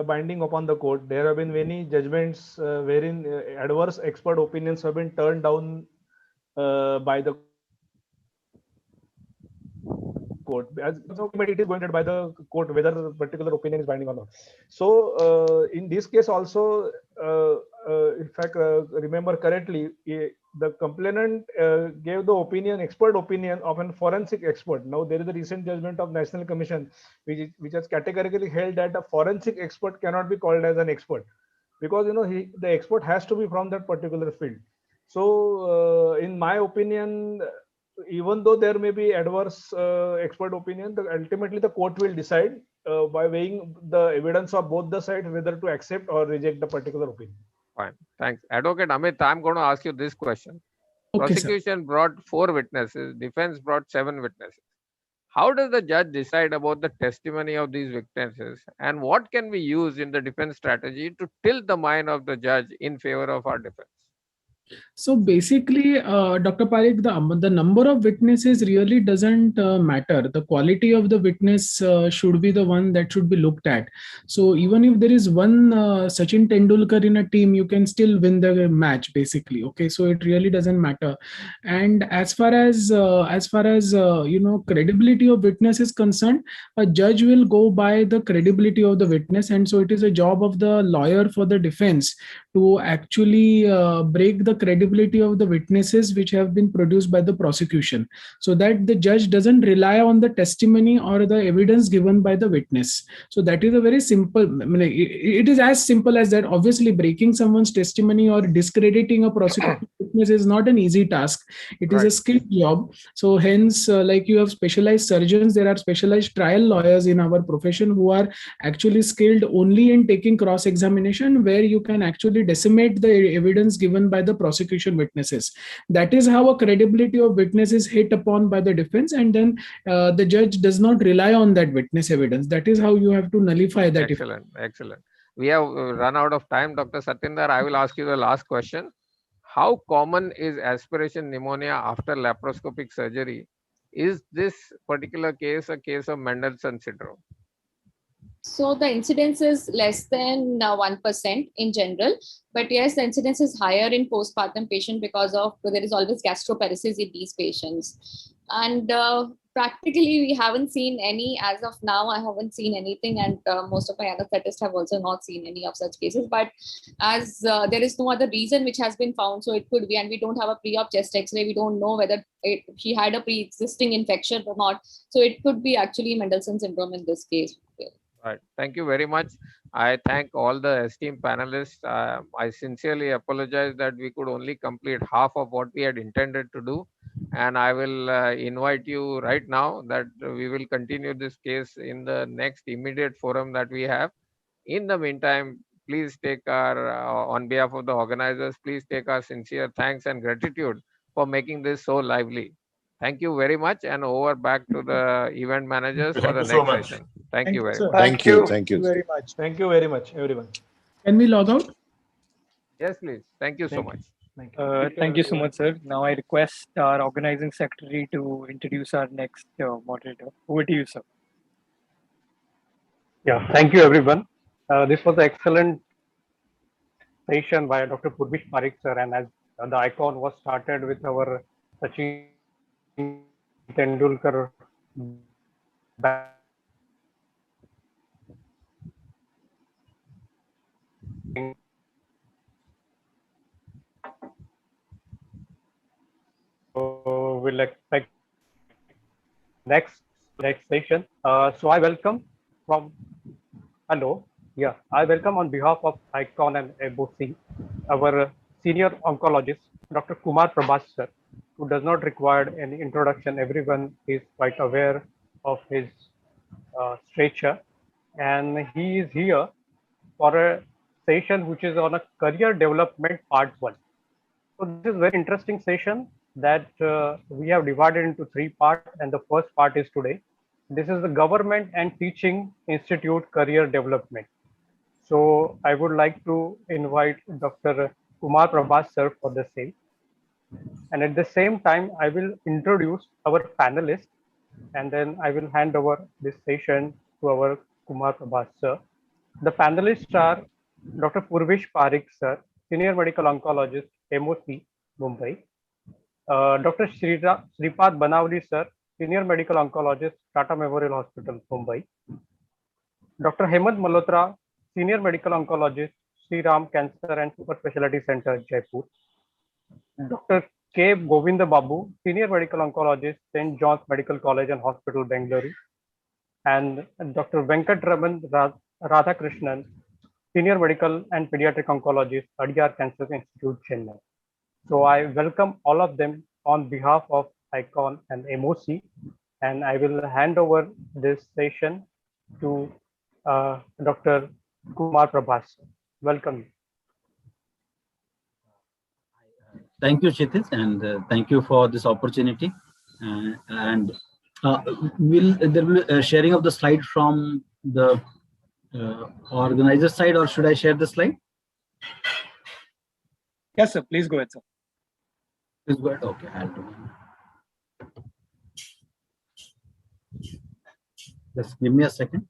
binding upon the court. There have been many judgments wherein adverse expert opinions have been turned down by the court. As ultimately it is going by the court whether the particular opinion is binding or not. So in this case also, if I remember correctly, the complainant gave the opinion, expert opinion of a forensic expert. Now there is a recent judgment of National Commission which has categorically held that a forensic expert cannot be called as an expert, because the expert has to be from that particular field. So in my opinion, even though there may be adverse expert opinion, ultimately the court will decide by weighing the evidence of both the sides whether to accept or reject the particular opinion. Fine, thanks. Advocate Amit, I'm going to ask you this question. Okay, prosecution brought 4 witnesses, defense brought 7 witnesses. How does the judge decide about the testimony of these witnesses, and what can we use in the defense strategy to tilt the mind of the judge in favor of our defense? So basically, Dr. Parekh, the number of witnesses really doesn't matter. The quality of the witness should be the one that should be looked at. So even if there is one Sachin Tendulkar in a team, you can still win the match, basically. Okay, so it really doesn't matter. And as far as credibility of witness is concerned, a judge will go by the credibility of the witness, and so it is a job of the lawyer for the defense to actually break the credibility of the witnesses which have been produced by the prosecution, so that the judge doesn't rely on the testimony or the evidence given by the witness. So that is a very simple, it is as simple as that. Obviously, breaking someone's testimony or discrediting a prosecution witness is not an easy task. It is a skilled job. So hence, like you have specialized surgeons, there are specialized trial lawyers in our profession who are actually skilled only in taking cross-examination, where you can actually decimate the evidence given by the prosecution witnesses. That is how a credibility of witness is hit upon by the defense, and then the judge does not rely on that witness evidence. That is how you have to nullify that. Excellent, excellent. We have run out of time, Dr. Satinder. I will ask you the last question. How common is aspiration pneumonia after laparoscopic surgery? Is this particular case a case of Mendelssohn syndrome? So the incidence is less than 1% in general, but yes, the incidence is higher in postpartum patient because there is always gastroparesis in these patients. And practically we haven't seen any as of now. I haven't seen anything, and most of my anesthetists have also not seen any of such cases. But as there is no other reason which has been found, so it could be, and we don't have a pre-op chest X-ray. We don't know whether she had a pre-existing infection or not. So it could be actually Mendelssohn syndrome in this case. Right. Thank you very much. I thank all the esteemed panelists. I sincerely apologize that we could only complete half of what we had intended to do. And I will invite you right now that we will continue this case in the next immediate forum that we have. In the meantime, please take our, on behalf of the organizers, please take our sincere thanks and gratitude for making this so lively. Thank you very much, and over back to the event managers for the next session. Thank you very much. Thank you. Thank you very much. Thank you very much, everyone. Can we log out? Yes, please. Thank you so much. Thank you so much, sir. Now I request our organizing secretary to introduce our next moderator. Over to you, sir. Yeah, thank you, everyone. This was an excellent session by Dr. Purvish Parikh, sir, and as the icon was started with our Sachin Tendulkar so we'll expect next session. So I welcome I welcome on behalf of ICON and EBOC our senior oncologist, Dr. Kumar Prabhas, sir, who does not require any introduction. Everyone is quite aware of his stature, and he is here for a session which is on a career development part 1. So this is a very interesting session that we have divided into 3 parts, and the first part is today. This is the Government and Teaching Institute Career Development. So I would like to invite Dr. Kumar Prabhas, sir, for the same. And at the same time, I will introduce our panelists, and then I will hand over this session to our Kumar Prabhas, sir. The panelists are Dr. Purvish Parikh, sir, Senior Medical Oncologist, MOC, Mumbai. Dr. Shripad Banavali, sir, Senior Medical Oncologist, Tata Memorial Hospital, Mumbai. Dr. Hemant Malhotra, Senior Medical Oncologist, Sri Ram Cancer and Super Specialty Center, Jaipur. Dr. K. Govinda Babu, Senior Medical Oncologist, St. John's Medical College and Hospital, Bengaluru. And Dr. Venkatraman Radhakrishnan, Senior Medical and Pediatric Oncologist, Adyar Cancer Institute, Chennai. So I welcome all of them on behalf of ICON and MOC, and I will hand over this session to Dr. Kumar Prabhas. Welcome. Thank you, Kshitij, and thank you for this opportunity. And there will be a sharing of the slide from the organizer side, or should I share the slide? Yes, sir. Please go ahead, sir. Please go ahead. Okay, I'll do it. Just give me a second.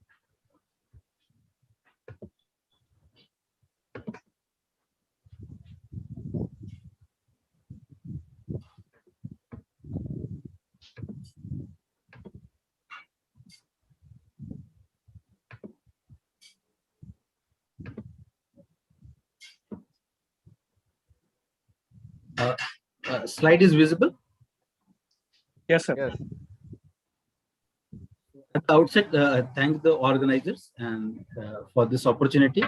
Slide is visible? Yes, sir. Yes. At the outset, thank the organizers and for this opportunity.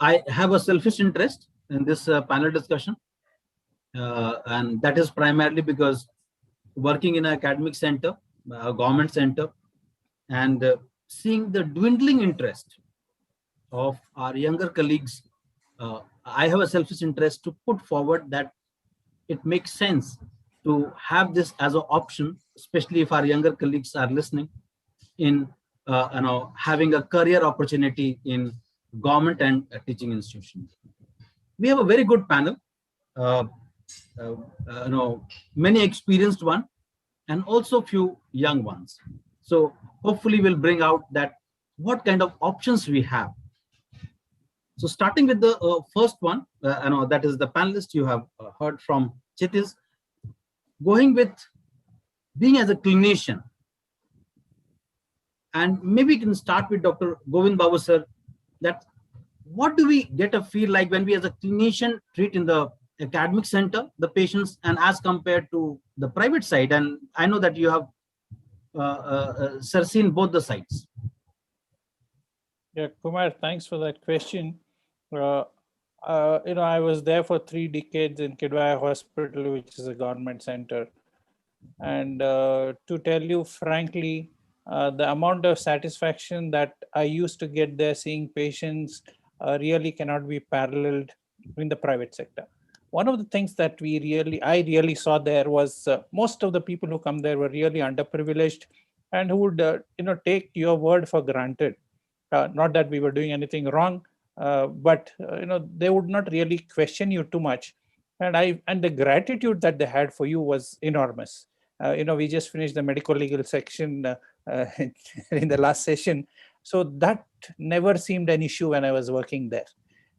I have a selfish interest in this panel discussion. And that is primarily because working in an academic center, a government center, and seeing the dwindling interest of our younger colleagues, I have a selfish interest to put forward that it makes sense to have this as an option, especially if our younger colleagues are listening, in having a career opportunity in government and teaching institutions. We have a very good panel, many experienced one, and also few young ones. So hopefully we'll bring out that what kind of options we have. So starting with the first one, that is the panelist you have heard from Chitis, going with being as a clinician. And maybe we can start with Dr. Govind Babu sir, that what do we get a feel like when we as a clinician treat in the academic center, the patients, and as compared to the private side? And I know that you have sir, seen both the sides. Yeah, Kumar, thanks for that question. I was there for 3 decades in Kidwai Hospital, which is a government center. And to tell you frankly, the amount of satisfaction that I used to get there seeing patients really cannot be paralleled in the private sector. One of the things that I really saw there was most of the people who come there were really underprivileged and who would take your word for granted. Not that we were doing anything wrong, but they would not really question you too much, and the gratitude that they had for you was enormous. We just finished the medical legal section in the last session, so that never seemed an issue when I was working there.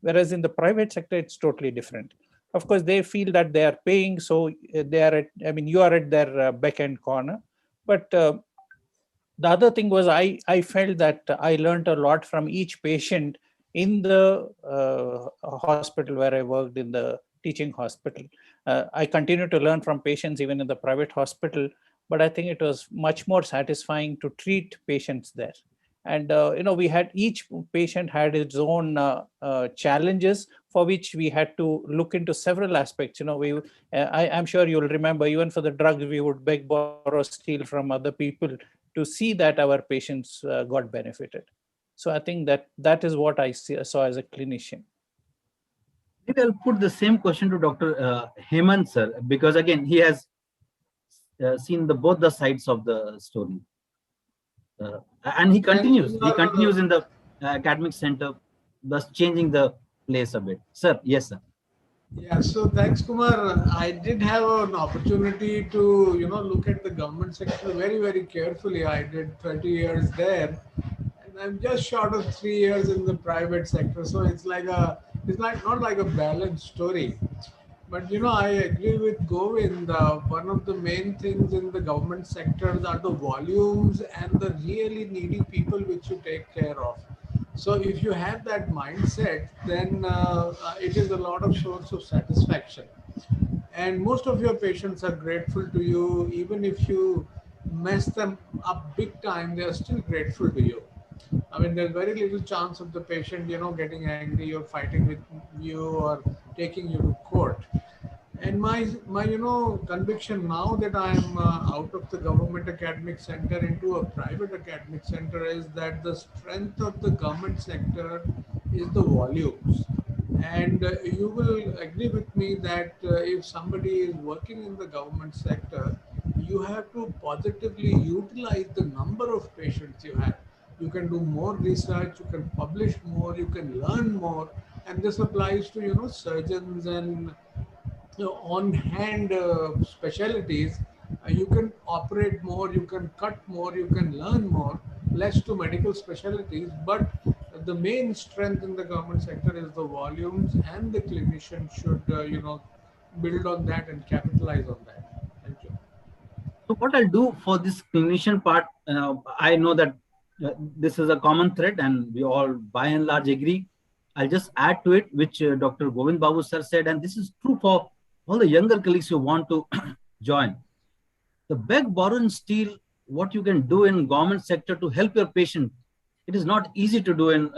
Whereas in the private sector, it's totally different. Of course, they feel that they are paying, so they are you are at their beck and corner. But the other thing was I felt that I learned a lot from each patient in the hospital where I worked, in the teaching hospital. I continue to learn from patients even in the private hospital, but I think it was much more satisfying to treat patients there. And we had, each patient had its own challenges for which we had to look into several aspects. I'm sure you'll remember, even for the drugs, we would beg, borrow, steal from other people to see that our patients got benefited. So I think that is what I saw as a clinician. Maybe I'll put the same question to Dr. Hemant sir, because again, he has seen both the sides of the story. And he continues in the academic center, thus changing the place a bit. Sir, yes, sir. Yeah, so thanks, Kumar. I did have an opportunity to, look at the government sector very, very carefully. I did 30 years there, and I'm just short of 3 years in the private sector. So it's not like a balanced story. But I agree with Govind. One of the main things in the government sector are the volumes and the really needy people which you take care of. So if you have that mindset, then it is a lot of source of satisfaction. And most of your patients are grateful to you. Even if you mess them up big time, they are still grateful to you. There's very little chance of the patient, getting angry or fighting with you or taking you to court. And my conviction now that I'm out of the government academic center into a private academic center is that the strength of the government sector is the volumes. And you will agree with me that if somebody is working in the government sector, you have to positively utilize the number of patients you have. You can do more research, you can publish more, you can learn more. And this applies to, surgeons and on-hand specialties. You can operate more, you can cut more, you can learn more, less to medical specialties. But the main strength in the government sector is the volumes, and the clinician should, build on that and capitalize on that. Thank you. So what I'll do for this clinician part, I know that this is a common thread and we all by and large agree. I'll just add to it, which Dr. Govind Babu sir said, and this is true for all the younger colleagues who want to join. The beg, borrow, and steal, what you can do in government sector to help your patient, it is not easy to do in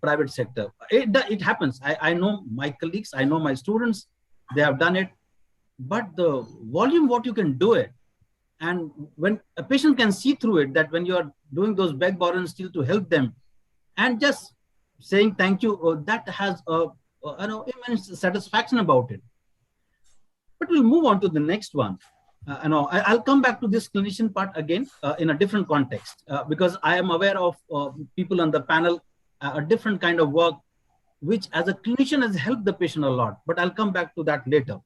private sector. It happens. I know my colleagues, I know my students, they have done it. but the volume what you can do it, and when a patient can see through it, that when you are doing those beg, borrow, and steal to help them, and just saying thank you, that has a immense satisfaction about it. But we'll move on to the next one. I'll come back to this clinician part again in a different context because I am aware of people on the panel, a different kind of work, which as a clinician has helped the patient a lot, but I'll come back to that later.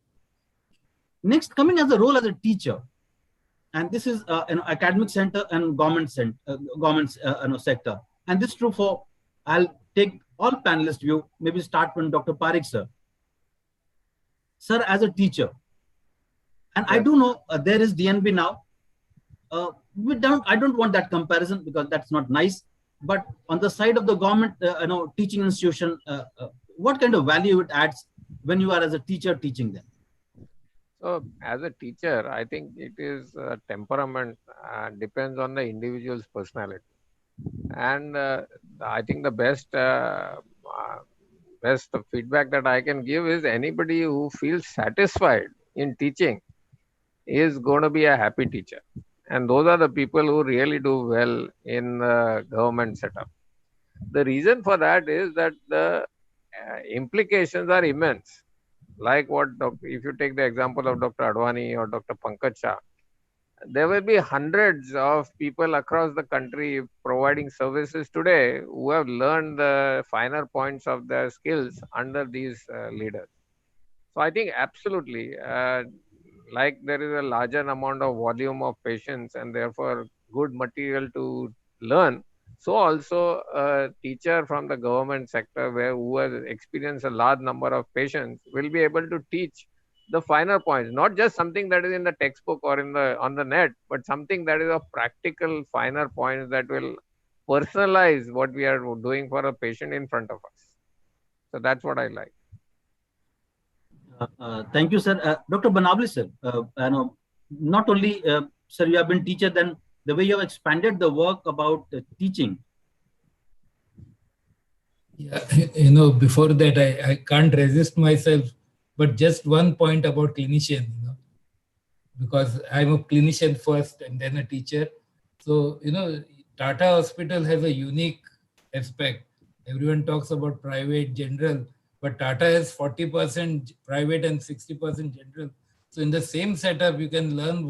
Next, coming as a role as a teacher, and this is an academic center and government sector, and this is true for, I'll take all panelists view, maybe start from Dr. Parekh sir. Sir, as a teacher, and yes. I do know there is DNB now. I don't want that comparison because that's not nice. But on the side of the government, teaching institution, what kind of value it adds when you are as a teacher teaching them? So as a teacher, I think it is temperament, depends on the individual's personality. And I think the best feedback that I can give is anybody who feels satisfied in teaching is going to be a happy teacher. And those are the people who really do well in the government setup. The reason for that is that the implications are immense. Like what, if you take the example of Dr. Advani or Dr. Pankaj Shah, there will be hundreds of people across the country providing services today who have learned the finer points of their skills under these leaders. So I think absolutely, like there is a larger amount of volume of patients and therefore good material to learn, so also a teacher from the government sector who has experienced a large number of patients will be able to teach the finer points, not just something that is in the textbook or on the net, but something that is of practical finer points that will personalize what we are doing for a patient in front of us. So that's what I like. Thank you, sir. Dr. Banavli, sir, not only, sir, you have been teacher, then the way you have expanded the work about teaching. Yeah, before that, I can't resist myself, but just one point about clinician, because I'm a clinician first and then a teacher. So, Tata Hospital has a unique aspect. Everyone talks about private, general, but Tata has 40% private and 60% general. So in the same setup, you can learn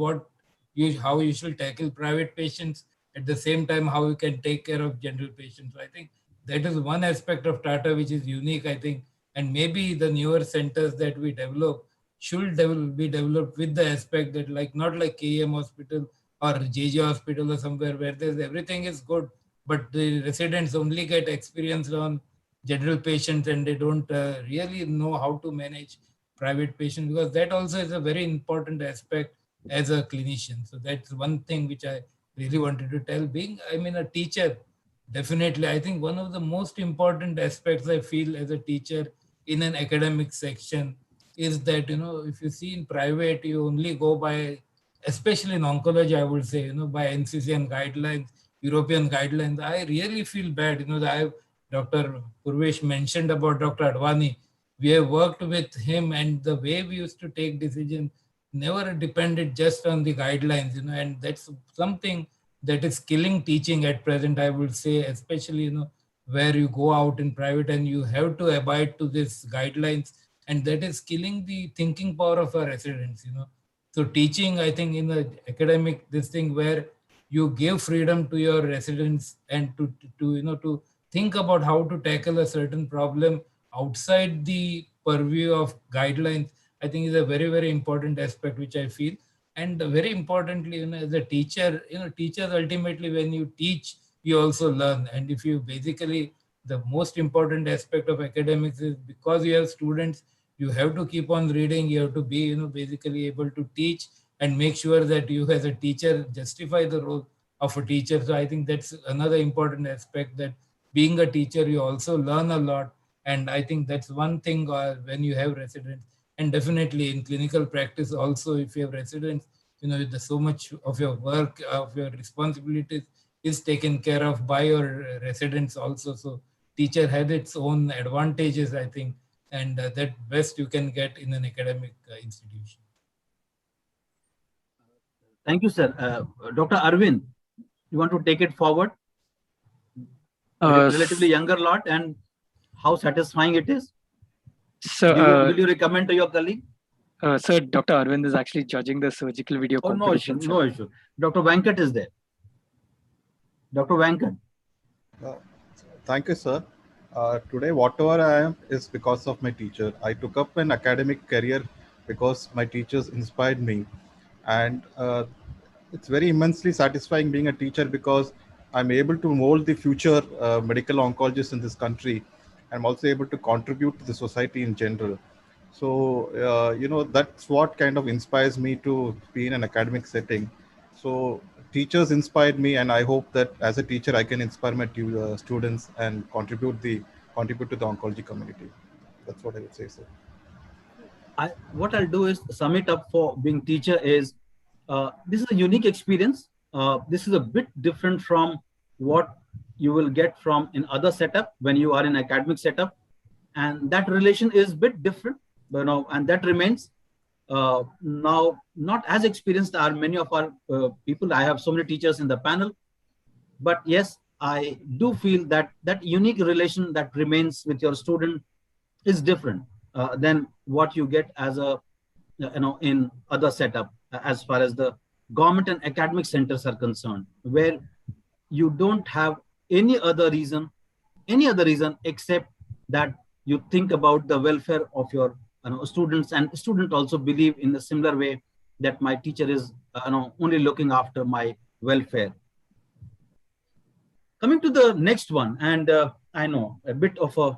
how you should tackle private patients, at the same time, how you can take care of general patients. So I think that is one aspect of Tata which is unique, I think. And maybe the newer centers that we develop should be developed with the aspect that not like KEM Hospital or JJ Hospital or somewhere where there's everything is good, but the residents only get experience on general patients and they don't really know how to manage private patients, because that also is a very important aspect as a clinician. So that's one thing which I really wanted to tell. Being, a teacher, definitely, I think one of the most important aspects I feel as a teacher in an academic section is that, if you see in private, you only go by, especially in oncology, I would say, by NCCN guidelines, European guidelines. I really feel bad, Dr. Purvesh mentioned about Dr. Advani. We have worked with him, and the way we used to take decisions never depended just on the guidelines, and that's something that is killing teaching at present, I would say, especially, where you go out in private and you have to abide to these guidelines, and that is killing the thinking power of our residents, So teaching, I think, in the academic, this thing where you give freedom to your residents and to think about how to tackle a certain problem outside the purview of guidelines, I think is a very, very important aspect, which I feel. And very importantly, as a teacher, teachers ultimately, when you teach, you also learn. And if you basically, the most important aspect of academics is because you have students, you have to keep on reading, you have to be, basically able to teach and make sure that you as a teacher justify the role of a teacher. So I think that's another important aspect, that being a teacher, you also learn a lot. And I think that's one thing when you have residents. And definitely in clinical practice also, if you have residents, so much of your work, of your responsibilities is taken care of by your residents also. So teacher had its own advantages, I think, and that best you can get in an academic institution. Thank you, sir. Dr. Arvind, you want to take it forward? Relatively younger lot, and how satisfying it is? So, will you recommend to your colleague? Sir, Dr. Arvind is actually judging the surgical video competition. No issue. Dr. Venkat is there. Dr. Venkat. Thank you, sir. Today, whatever I am is because of my teacher. I took up an academic career because my teachers inspired me. And it's very immensely satisfying being a teacher because I'm able to mold the future medical oncologists in this country. I'm also able to contribute to the society in general. So, that's what kind of inspires me to be in an academic setting. So teachers inspired me, and I hope that as a teacher, I can inspire my students and contribute to the oncology community. That's what I would say, sir. What I'll do is sum it up for being teacher is, this is a unique experience. This is a bit different from what you will get from in other setup when you are in academic setup, and that relation is a bit different, and that remains. Now, not as experienced are many of our people. I have so many teachers in the panel, but yes, I do feel that that unique relation that remains with your student is different than what you get as a in other setup, as far as the government and academic centers are concerned, where you don't have any other reason except that you think about the welfare of your students, and students also believe in a similar way that my teacher is only looking after my welfare. Coming to the next one, and I know a bit of a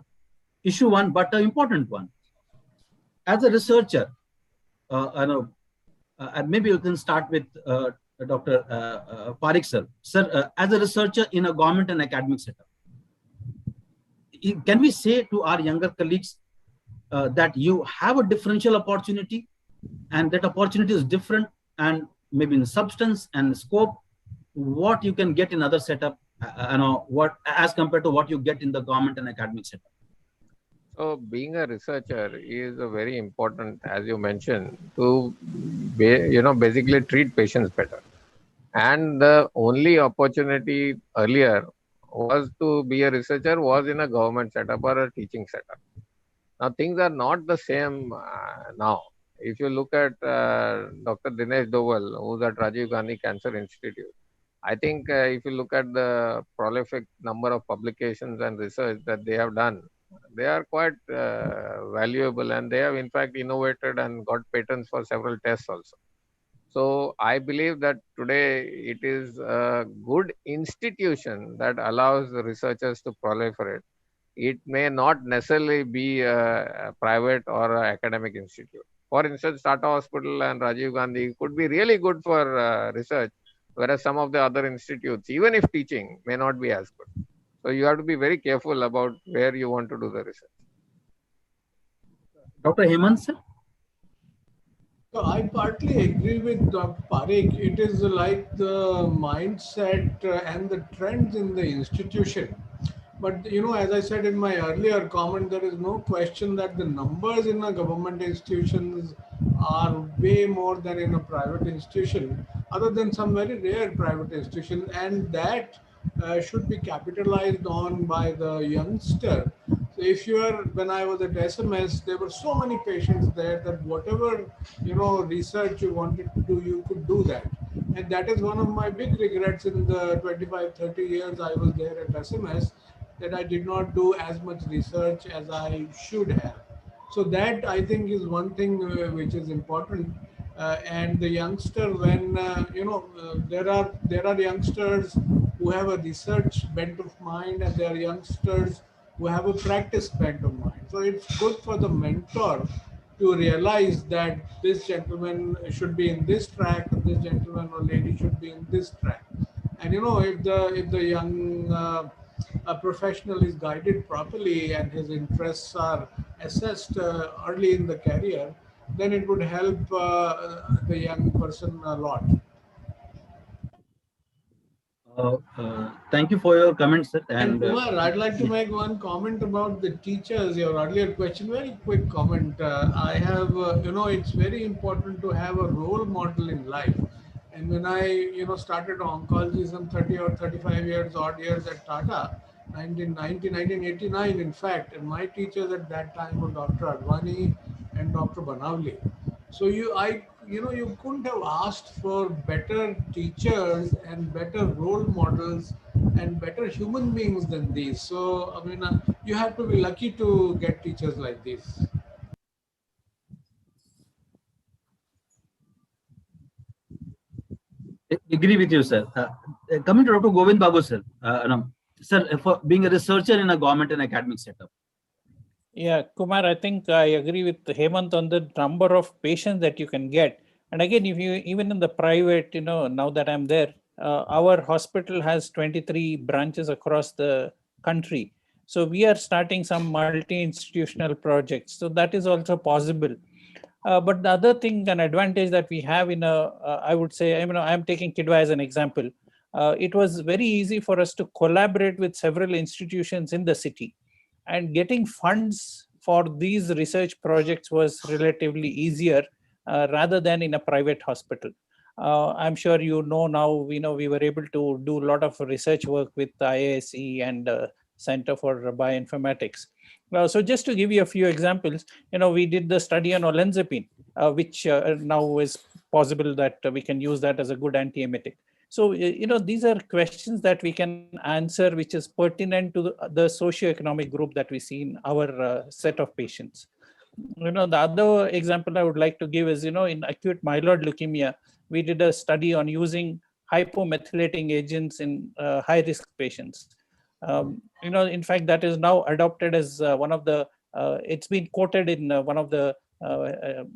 issue one, but an important one. As a researcher, maybe you can start with Dr. Parekh sir. Sir, as a researcher in a government and academic setup, can we say to our younger colleagues that you have a differential opportunity, and that opportunity is different, and maybe in substance and scope, what you can get in other setup, what as compared to what you get in the government and academic setup? So being a researcher is a very important, as you mentioned, to basically treat patients better. And the only opportunity earlier was to be a researcher was in a government setup or a teaching setup. Now things are not the same now. If you look at Dr. Dinesh Doval, who's at Rajiv Gandhi Cancer Institute, I think if you look at the prolific number of publications and research that they have done, they are quite valuable, and they have in fact innovated and got patents for several tests also. So I believe that today it is a good institution that allows the researchers to proliferate. It may not necessarily be a private or an academic institute. For instance, Tata Hospital and Rajiv Gandhi could be really good for research, whereas some of the other institutes, even if teaching, may not be as good. So you have to be very careful about where you want to do the research. Dr. Hemant sir? So I partly agree with Dr. Parekh. It is like the mindset and the trends in the institution. But as I said in my earlier comment, there is no question that the numbers in a government institutions are way more than in a private institution, other than some very rare private institution, and that should be capitalized on by the youngster. So if you are, when I was at SMS, there were so many patients there that whatever research you wanted to do, you could do that. And that is one of my big regrets in the 25-30 years I was there at SMS, that I did not do as much research as I should have. So that I think is one thing which is important. And the youngster, when there are youngsters who have a research bent of mind, and there are youngsters who have a practice bent of mind. So it's good for the mentor to realize that this gentleman should be in this track, and this gentleman or lady should be in this track. And if the young a professional is guided properly and his interests are assessed early in the career, then it would help the young person a lot. Thank you for your comments, sir. And Kumar, I'd like to make one comment about the teachers, your earlier question, very quick comment. I have, it's very important to have a role model in life. And when I, started oncology some 30 or 35 years, odd years at Tata, 1989, in fact, and my teachers at that time were Dr. Advani and Dr. Banavli. So you couldn't have asked for better teachers and better role models and better human beings than these. So, you have to be lucky to get teachers like this. Agree with you, sir. Coming to Dr. Govind Babu, sir. Sir, for being a researcher in a government and academic setup. Yeah, Kumar, I think I agree with Hemant on the number of patients that you can get. And again, if you even in the private, now that I'm there, our hospital has 23 branches across the country. So we are starting some multi-institutional projects. So that is also possible. But the other thing, an advantage that we have I would say, I'm taking Kidwa as an example. It was very easy for us to collaborate with several institutions in the city, and getting funds for these research projects was relatively easier rather than in a private hospital. I'm sure now, we were able to do a lot of research work with IISc and Center for Bioinformatics. So just to give you a few examples, we did the study on olanzapine, which now is possible that we can use that as a good antiemetic. So, these are questions that we can answer, which is pertinent to the socioeconomic group that we see in our set of patients. The other example I would like to give is, in acute myeloid leukemia, we did a study on using hypomethylating agents in high-risk patients. In fact, that is now adopted as one of the, it's been quoted in one of the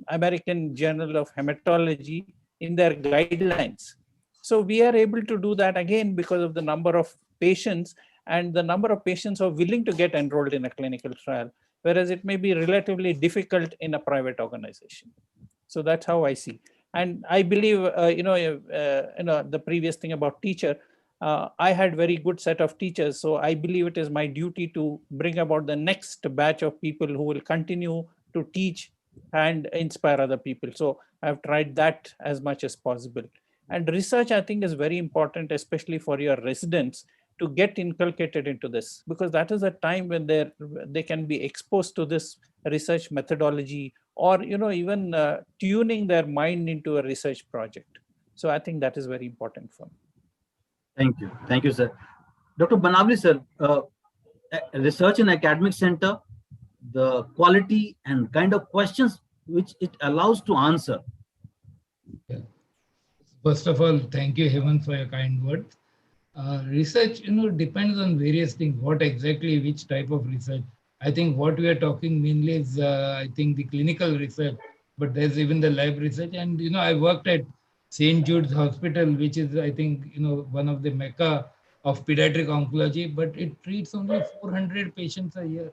American Journal of Hematology in their guidelines. So we are able to do that again because of the number of patients and the number of patients who are willing to get enrolled in a clinical trial, whereas it may be relatively difficult in a private organization. So that's how I see. And I believe, the previous thing about teacher, I had very good set of teachers. So I believe it is my duty to bring about the next batch of people who will continue to teach and inspire other people. So I've tried that as much as possible. And research, I think, is very important, especially for your residents, to get inculcated into this, because that is a time when they can be exposed to this research methodology, or even tuning their mind into a research project. So I think that is very important for me. Thank you, sir. Dr. Banavli, sir, research in academic center, the quality and kind of questions which it allows to answer. Yeah. First of all, thank you, Hemant, for your kind words. Research, depends on various things. What exactly, which type of research? I think what we are talking mainly is, I think, the clinical research, but there's even the lab research. And, I worked at St. Jude's Hospital, which is, I think, one of the mecca of pediatric oncology, but it treats only 400 patients a year.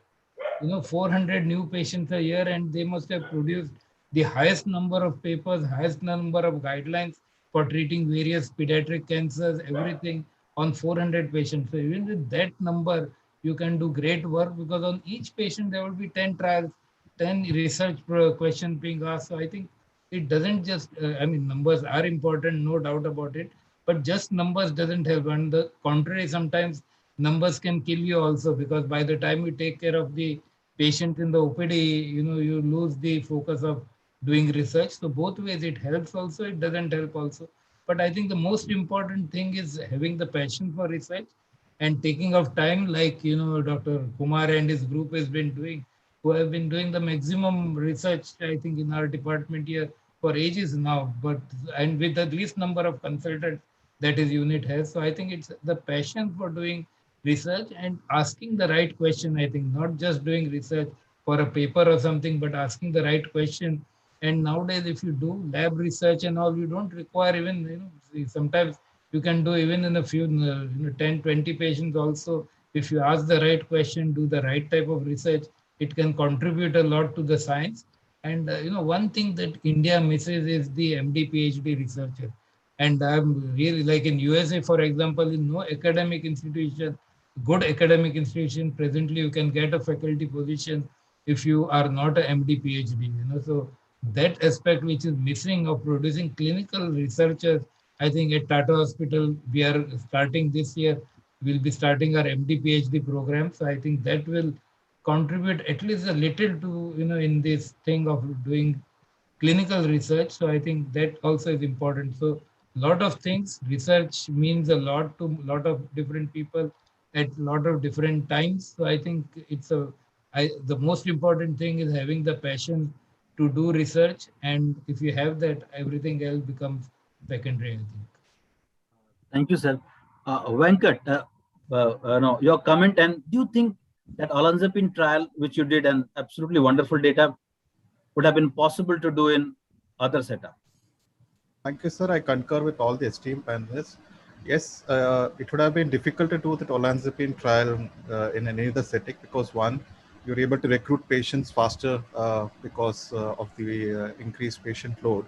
400 new patients a year, and they must have produced the highest number of papers, highest number of guidelines for treating various pediatric cancers, everything on 400 patients. So even with that number, you can do great work, because on each patient there will be 10 trials, 10 research questions being asked. So I think it doesn't just, numbers are important, no doubt about it, but just numbers doesn't help. On the contrary, sometimes numbers can kill you also, because by the time you take care of the patient in the OPD, you lose the focus of doing research. So both ways, it helps also, it doesn't help also. But I think the most important thing is having the passion for research and taking of time, like, Dr. Kumar and his group has been doing, who have been doing the maximum research, I think, in our department here for ages now, and with the least number of consultants that his unit has. So I think it's the passion for doing research and asking the right question. I think not just doing research for a paper or something, but asking the right question. And nowadays, if you do lab research and all, you don't require even, sometimes you can do even in a few, 10, 20 patients also. If you ask the right question, do the right type of research, it can contribute a lot to the science. And, one thing that India misses is the MD, PhD researcher. And I'm really, like in USA, for example, in no academic institution, good academic institution, presently you can get a faculty position if you are not a MD, PhD. So that aspect which is missing of producing clinical researchers I think at Tata Hospital, we are starting this year, we'll be starting our MD PhD program. So I think that will contribute at least a little to, in this thing of doing clinical research. So I think that also is important. So a lot of things, research means a lot to a lot of different people at a lot of different times. So I think the most important thing is having the passion to do research. And if you have that, everything else becomes secondary, I think. Thank you, sir. Venkat, no, your comment, and do you think that olanzapine trial, which you did, an absolutely wonderful data, would have been possible to do in other setup? Thank you, sir. I concur with all the esteemed panelists. Yes, it would have been difficult to do the olanzapine trial in any other setting because one, you're able to recruit patients faster because of the increased patient load.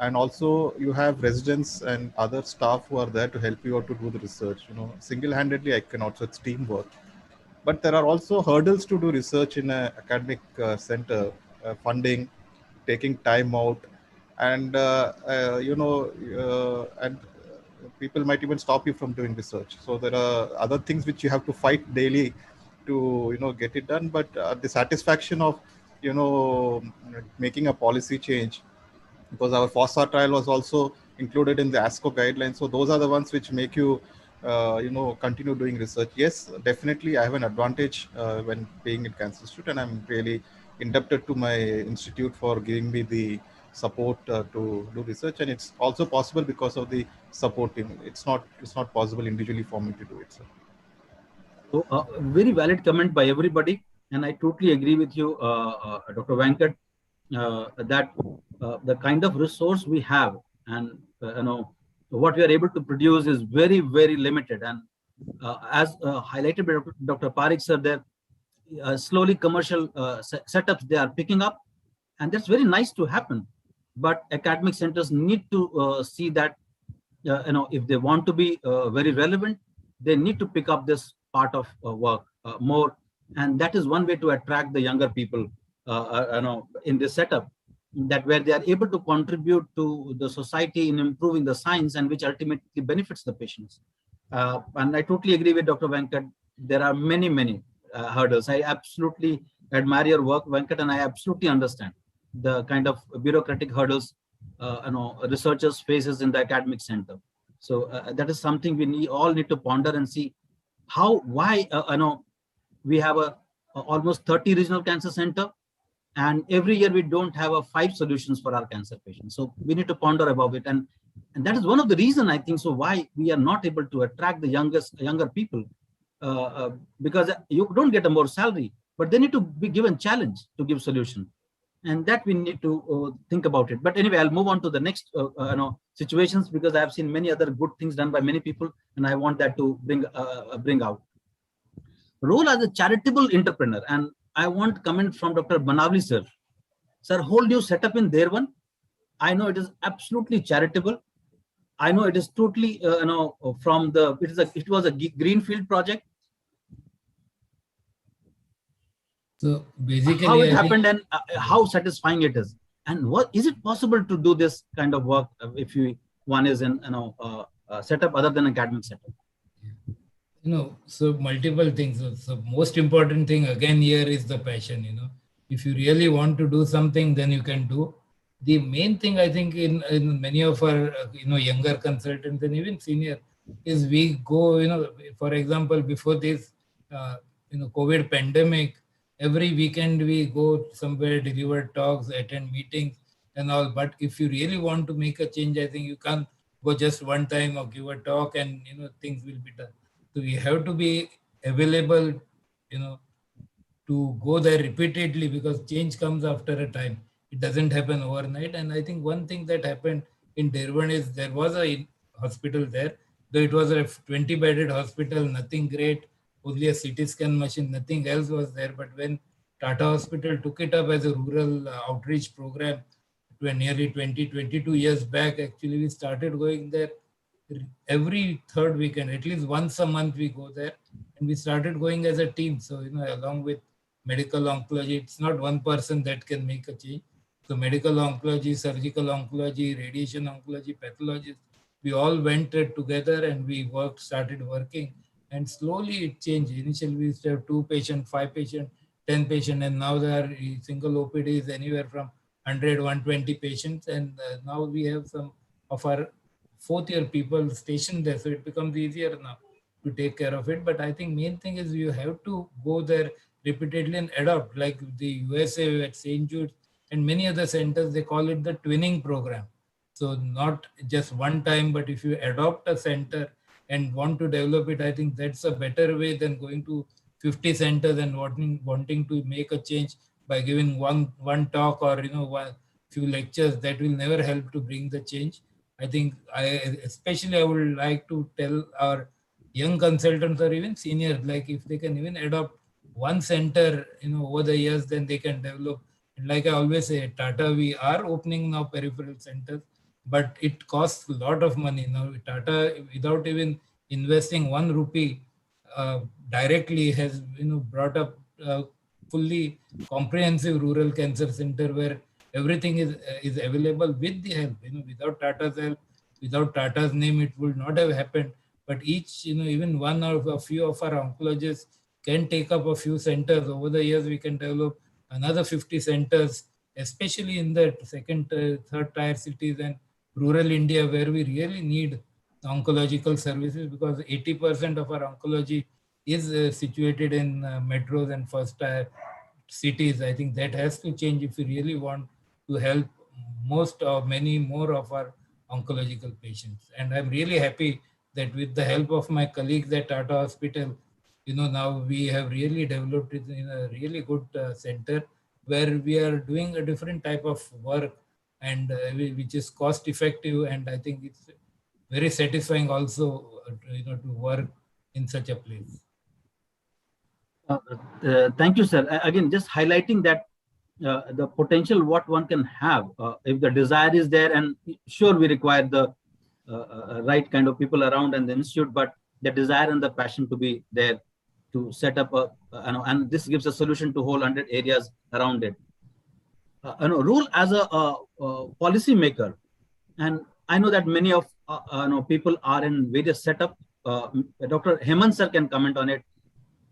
And also you have residents and other staff who are there to help you out to do the research. Single-handedly I cannot, so it's teamwork. But there are also hurdles to do research in an academic center, funding, taking time out, and and people might even stop you from doing research. So there are other things which you have to fight daily to get it done. But the satisfaction of making a policy change, because our FOSSA trial was also included in the ASCO guidelines. So those are the ones which make you, continue doing research. Yes, definitely I have an advantage when being in Cancer Institute, and I'm really indebted to my institute for giving me the support to do research. And it's also possible because of the support team. It's not possible individually for me to do it, sir. So very valid comment by everybody. And I totally agree with you, Dr. Venkat, that the kind of resource we have and what we are able to produce is very, very limited. And as highlighted by Dr. Parikh sir, there slowly commercial setups they are picking up, and that's very nice to happen. But academic centers need to see that if they want to be very relevant, they need to pick up this part of work more, and that is one way to attract the younger people in this setup, that where they are able to contribute to the society in improving the science, and which ultimately benefits the patients. And I totally agree with Dr. Venkat. There are many hurdles. I absolutely admire your work, Venkat, and I absolutely understand the kind of bureaucratic hurdles researchers faces in the academic center. So that is something we all need to ponder and see why we have almost 30 regional cancer center, and every year we don't have 5 solutions for our cancer patients. So we need to ponder about it, and that is one of the reason I think so why we are not able to attract the younger people, because you don't get a more salary, but they need to be given challenge to give solution, and that we need to think about it. But anyway, I'll move on to the next situations, because I have seen many other good things done by many people, and I want that to bring out. Role as a charitable entrepreneur, and I want comment from Dr. Banavli sir. Sir, whole new setup in there one. I know it is absolutely charitable. I know it is totally from the it was a greenfield project. So basically, how it happened and how satisfying it is, and what is it possible to do this kind of work if one is in setup other than academic setup? So multiple things. So most important thing again here is the passion. If you really want to do something, then you can do. The main thing I think in many of our younger consultants and even senior is we go, for example, before this COVID pandemic, every weekend we go somewhere, deliver talks, attend meetings and all. But if you really want to make a change, I think you can't go just one time or give a talk and things will be done. So we have to be available, to go there repeatedly, because change comes after a time. It doesn't happen overnight. And I think one thing that happened in Durban is there was a hospital there, though it was a 20-bedded hospital, nothing great, only a CT scan machine, nothing else was there. But when Tata Hospital took it up as a rural outreach program, nearly 22 years back, actually we started going there every third weekend, at least once a month we go there, and we started going as a team. So, along with medical oncology, it's not one person that can make a change. So medical oncology, surgical oncology, radiation oncology, pathologist, we all went together and we started working, and slowly it changed. Initially we used to have 2 patients, 5 patients, 10 patients, and now there are single OPDs anywhere from 100, 120 patients, and now we have some of our 4th year people stationed there, so it becomes easier now to take care of it. But I think main thing is you have to go there repeatedly and adopt, like the USA at St. Jude's and many other centers, they call it the twinning program. So not just one time, but if you adopt a center and want to develop it, I think that's a better way than going to 50 centers and wanting to make a change by giving one talk or one few lectures. That will never help to bring the change. I think especially I would like to tell our young consultants or even seniors, like if they can even adopt one center over the years, then they can develop. And like I always say, Tata, we are opening now peripheral centers, but it costs a lot of money. Now Tata, without even investing 1 rupee directly, has brought up a fully comprehensive rural cancer center where everything is available with the help. Without Tata's help, without Tata's name, it would not have happened. But each, even one or a few of our oncologists can take up a few centers. Over the years, we can develop another 50 centers, especially in the 2nd, 3rd tier cities and rural India, where we really need oncological services, because 80% of our oncology is situated in metros and 1st tier cities. I think that has to change if we really want to help most or many more of our oncological patients. And I'm really happy that with the help of my colleagues at Tata Hospital, now we have really developed it in a really good center where we are doing a different type of work, and which is cost effective. And I think it's very satisfying also, to work in such a place. Thank you, sir. Again, just highlighting that the potential what one can have if the desire is there, and sure we require the right kind of people around and the institute, but the desire and the passion to be there to set up and this gives a solution to whole 100 areas around it. Role as a policy maker, and I know that many of people are in various setup. Dr. Hemant sir can comment on it.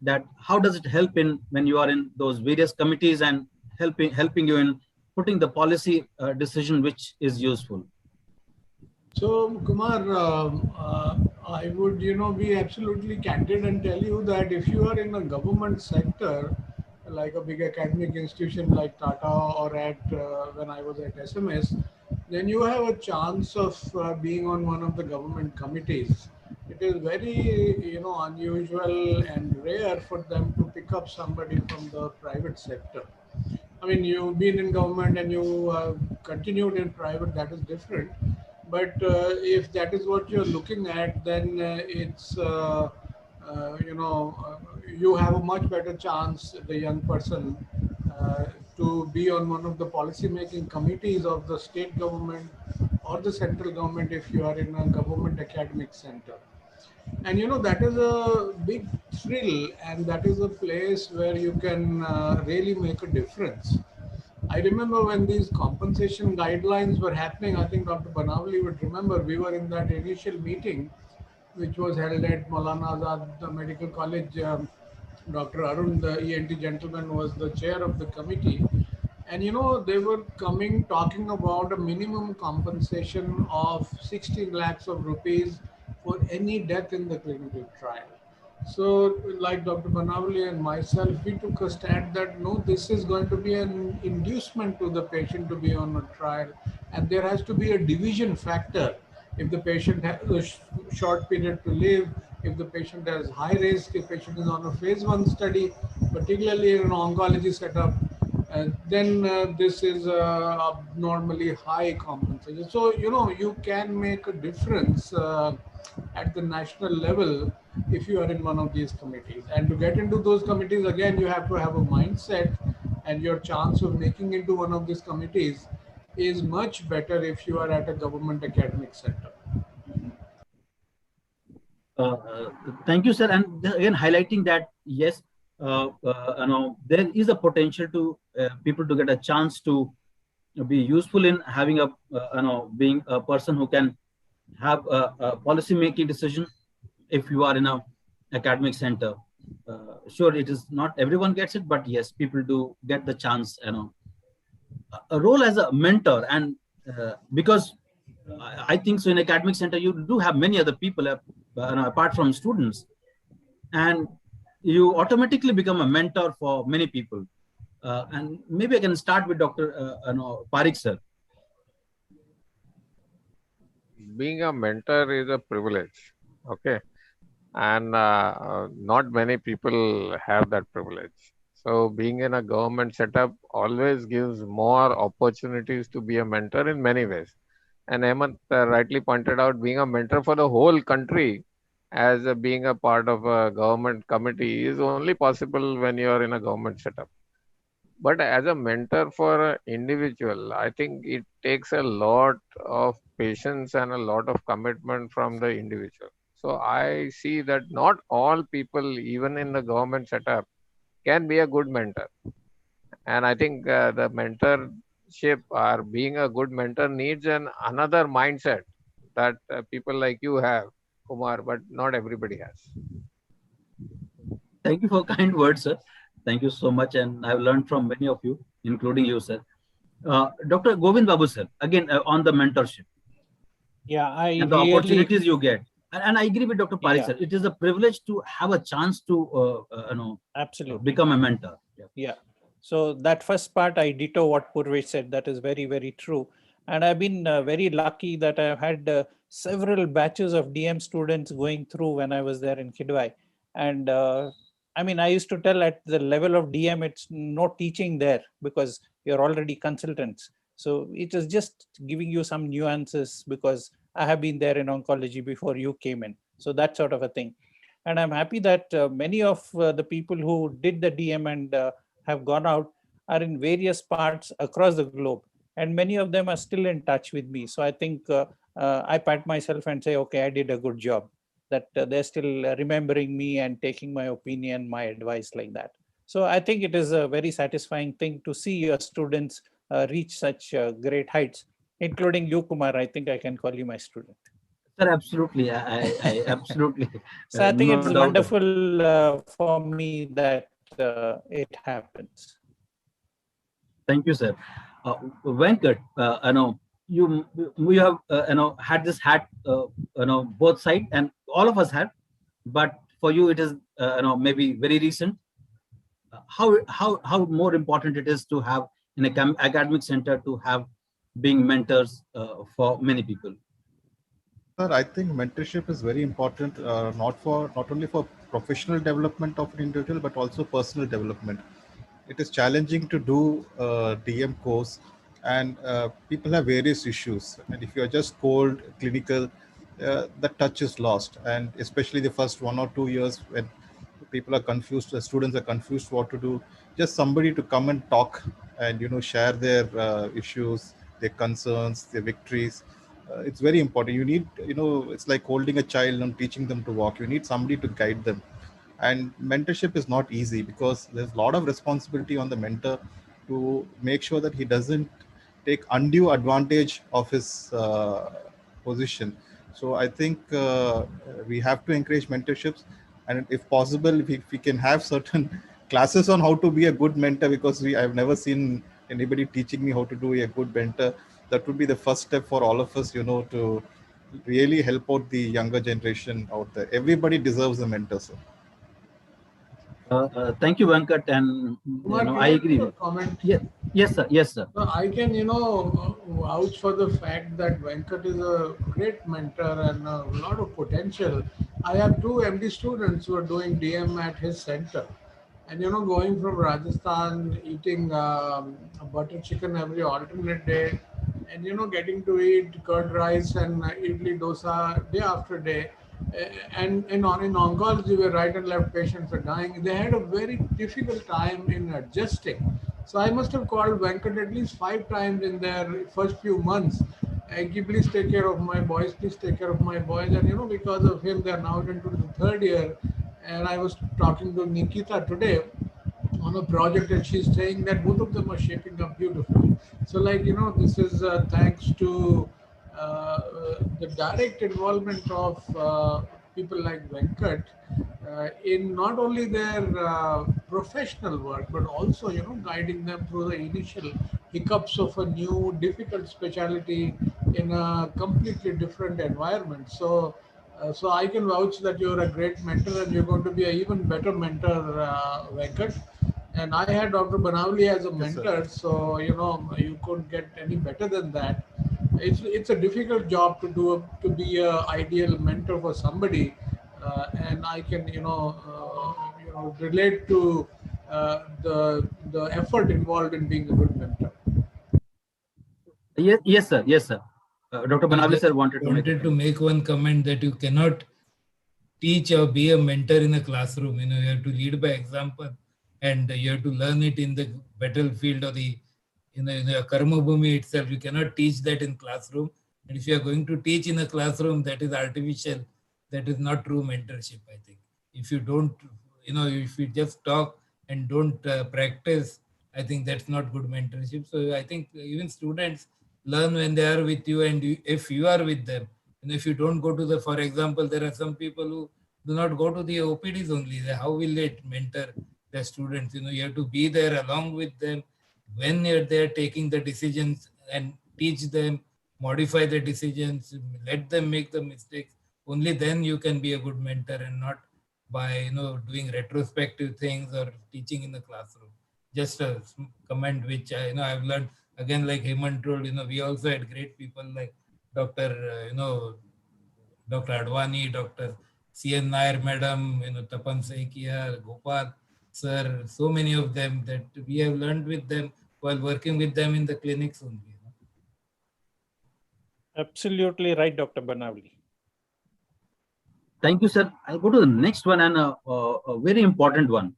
That how does it help in when you are in those various committees and helping you in putting the policy decision which is useful. So Kumar, I would be absolutely candid and tell you that if you are in a government sector, like a big academic institution like Tata or at when I was at SMS, then you have a chance of being on one of the government committees. It is very unusual and rare for them to pick up somebody from the private sector. I mean, you've been in government and you continued in private, that is different. But if that is what you're looking at, then it's, you have a much better chance, the young person, to be on one of the policy making committees of the state government or the central government if you are in a government academic center. And that is a big thrill, and that is a place where you can really make a difference. I remember when these compensation guidelines were happening, I think Dr. Banavali would remember, we were in that initial meeting which was held at Maulana Azad the Medical College. Dr. Arun, the ENT gentleman, was the chair of the committee. And they were talking about a minimum compensation of 16 lakhs of rupees for any death in the clinical trial. So like Dr. Banavali and myself, we took a stand that no, this is going to be an inducement to the patient to be on a trial, and there has to be a division factor. If the patient has a short period to live, if the patient has high risk, if the patient is on a phase 1 study, particularly in an oncology setup, then this is abnormally high compensation. So, you can make a difference at the national level if you are in one of these committees. And to get into those committees, again, you have to have a mindset, and your chance of making into one of these committees is much better if you are at a government academic center. Thank you, sir. And again, highlighting that, yes, there is a potential to people to get a chance to be useful in having a, being a person who can have a policy making decision if you are in a academic center. Sure, it is not everyone gets it, but yes, people do get the chance, a role as a mentor. And because I think so in academic center, you do have many other people apart from students, and you automatically become a mentor for many people. And maybe I can start with Dr. Parikh sir. Being a mentor is a privilege. Okay. And not many people have that privilege. So being in a government setup always gives more opportunities to be a mentor in many ways. And Hemant rightly pointed out, being a mentor for the whole country as being a part of a government committee is only possible when you are in a government setup. But as a mentor for an individual, I think it takes a lot of patience and a lot of commitment from the individual. So I see that not all people, even in the government setup, can be a good mentor. And I think the mentorship or being a good mentor needs another mindset that people like you have, Kumar, but not everybody has. Thank you for kind words, sir. Thank you so much. And I've learned from many of you, including you, sir. Dr. Govind Babu, sir, again, on the mentorship. Yeah, and the opportunities you get. And I agree with Dr. Parikh, sir. It is a privilege to have a chance to, absolutely become a mentor. Yeah. So that first part, I ditto what Purvesh said. That is very, very true. And I've been very lucky that I've had several batches of DM students going through when I was there in Kidwai. And I mean, I used to tell at the level of DM, it's no teaching there because you're already consultants. So it is just giving you some nuances because I have been there in oncology before you came in. So that sort of a thing. And I'm happy that many of the people who did the DM and have gone out are in various parts across the globe. And many of them are still in touch with me. So I think I pat myself and say, okay, I did a good job. That they're still remembering me and taking my opinion, my advice like that. So I think it is a very satisfying thing to see your students reach such great heights, including you, Kumar. I think I can call you my student. Sir, absolutely. I absolutely. So I think no it's doubt. wonderful for me that it happens. Thank you, sir. Venkat, you have had this hat, both sides, and all of us had, but for you it is maybe very recent. How more important it is to have in a academic center to have being mentors for many people. Sir, I think mentorship is very important, not only for professional development of an individual, but also personal development. It is challenging to do a DM course, and people have various issues. And if you are just cold, clinical, the touch is lost. And especially the first 1 or 2 years when people are confused, the students are confused what to do. Just somebody to come and talk and share their issues, their concerns, their victories. It's very important. You need, it's like holding a child and teaching them to walk. You need somebody to guide them. And mentorship is not easy because there's a lot of responsibility on the mentor to make sure that he doesn't take undue advantage of his position. So I think we have to encourage mentorships, and if possible, if we can have certain classes on how to be a good mentor, because I've never seen anybody teaching me how to do a good mentor. That would be the first step for all of us, to really help out the younger generation out there. Everybody deserves a mentor, sir. Thank you, Venkat, and I agree. Comment? Yes, sir. Yes, sir. I can, vouch for the fact that Venkat is a great mentor and a lot of potential. I have 2 MD students who are doing DM at his center. And, going from Rajasthan, eating butter chicken every alternate day, and, getting to eat curd rice and idli dosa day after day. And in oncology, where right and left patients are dying, they had a very difficult time in adjusting. So I must have called Venkat at least 5 times in their first few months. Please take care of my boys, please take care of my boys. And because of him, they're now into the 3rd year. And I was talking to Nikita today on a project, and she's saying that both of them are shaping up beautifully. So this is thanks to the direct involvement of people like Venkat in not only their professional work, but also, guiding them through the initial hiccups of a new difficult specialty in a completely different environment. So I can vouch that you're a great mentor, and you're going to be an even better mentor, Venkat. And I had Dr. Banavli as a Yes, sir. mentor, so you couldn't get any better than that. It's a difficult job to be a ideal mentor for somebody, and I can relate to the effort involved in being a good mentor. Yes, yes, sir. Yes, sir. Dr. I Banavli just sir wanted to make one comment that you cannot teach or be a mentor in a classroom. You have to lead by example, and you have to learn it in the battlefield or the in the karma bhumi itself. You cannot teach that in classroom. And if you are going to teach in a classroom, that is artificial. That is not true mentorship, I think. If you don't, if you just talk and don't practice, I think that's not good mentorship. So I think even students learn when they are with you, and if you are with them. And if you don't go to the, for example, there are some people who do not go to the OPDs only. How will they mentor the students? You have to be there along with them when they're taking the decisions and teach them, modify the decisions, let them make the mistakes. Only then you can be a good mentor, and not by doing retrospective things or teaching in the classroom. Just a comment which I've learned again, like Hemant told. We also had great people like Dr. Dr. Advani, Dr. C.N. Nair Madam, Tapan Saikia, Gopal Sir, so many of them that we have learned with them while working with them in the clinics only. Absolutely right, Dr. Banavli. Thank you, sir. I'll go to the next one, and a very important one.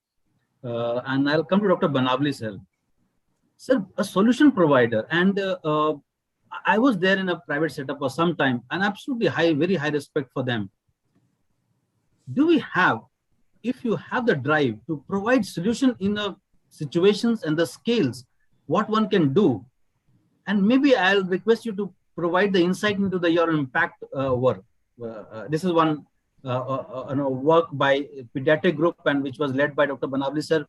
And I'll come to Dr. Banavli, sir. Sir, a solution provider, and I was there in a private setup for some time, and absolutely very high respect for them. Do we have, if you have the drive to provide solution in the situations and the scales, what one can do? And maybe I'll request you to provide the insight into your impact work. This is one work by pediatric group, and which was led by Dr. Banavli sir.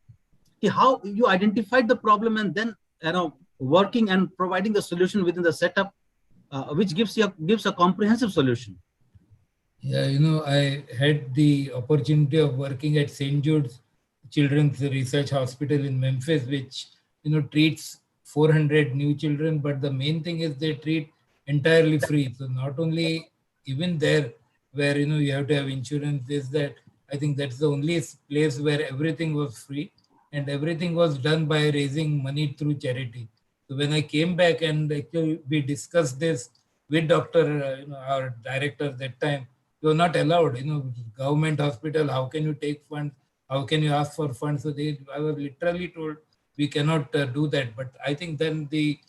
How you identified the problem, and then working and providing the solution within the setup, which gives a comprehensive solution. Yeah, I had the opportunity of working at St. Jude's Children's Research Hospital in Memphis, which treats 400 new children, but the main thing is they treat entirely free. So not only even there where you have to have insurance, is that I think that's the only place where everything was free, and everything was done by raising money through charity. So when I came back, and actually we discussed this with Dr. Our director that time, you are not allowed, government hospital, how can you take funds? How can you ask for funds? So I was literally told we cannot do that. But I think then the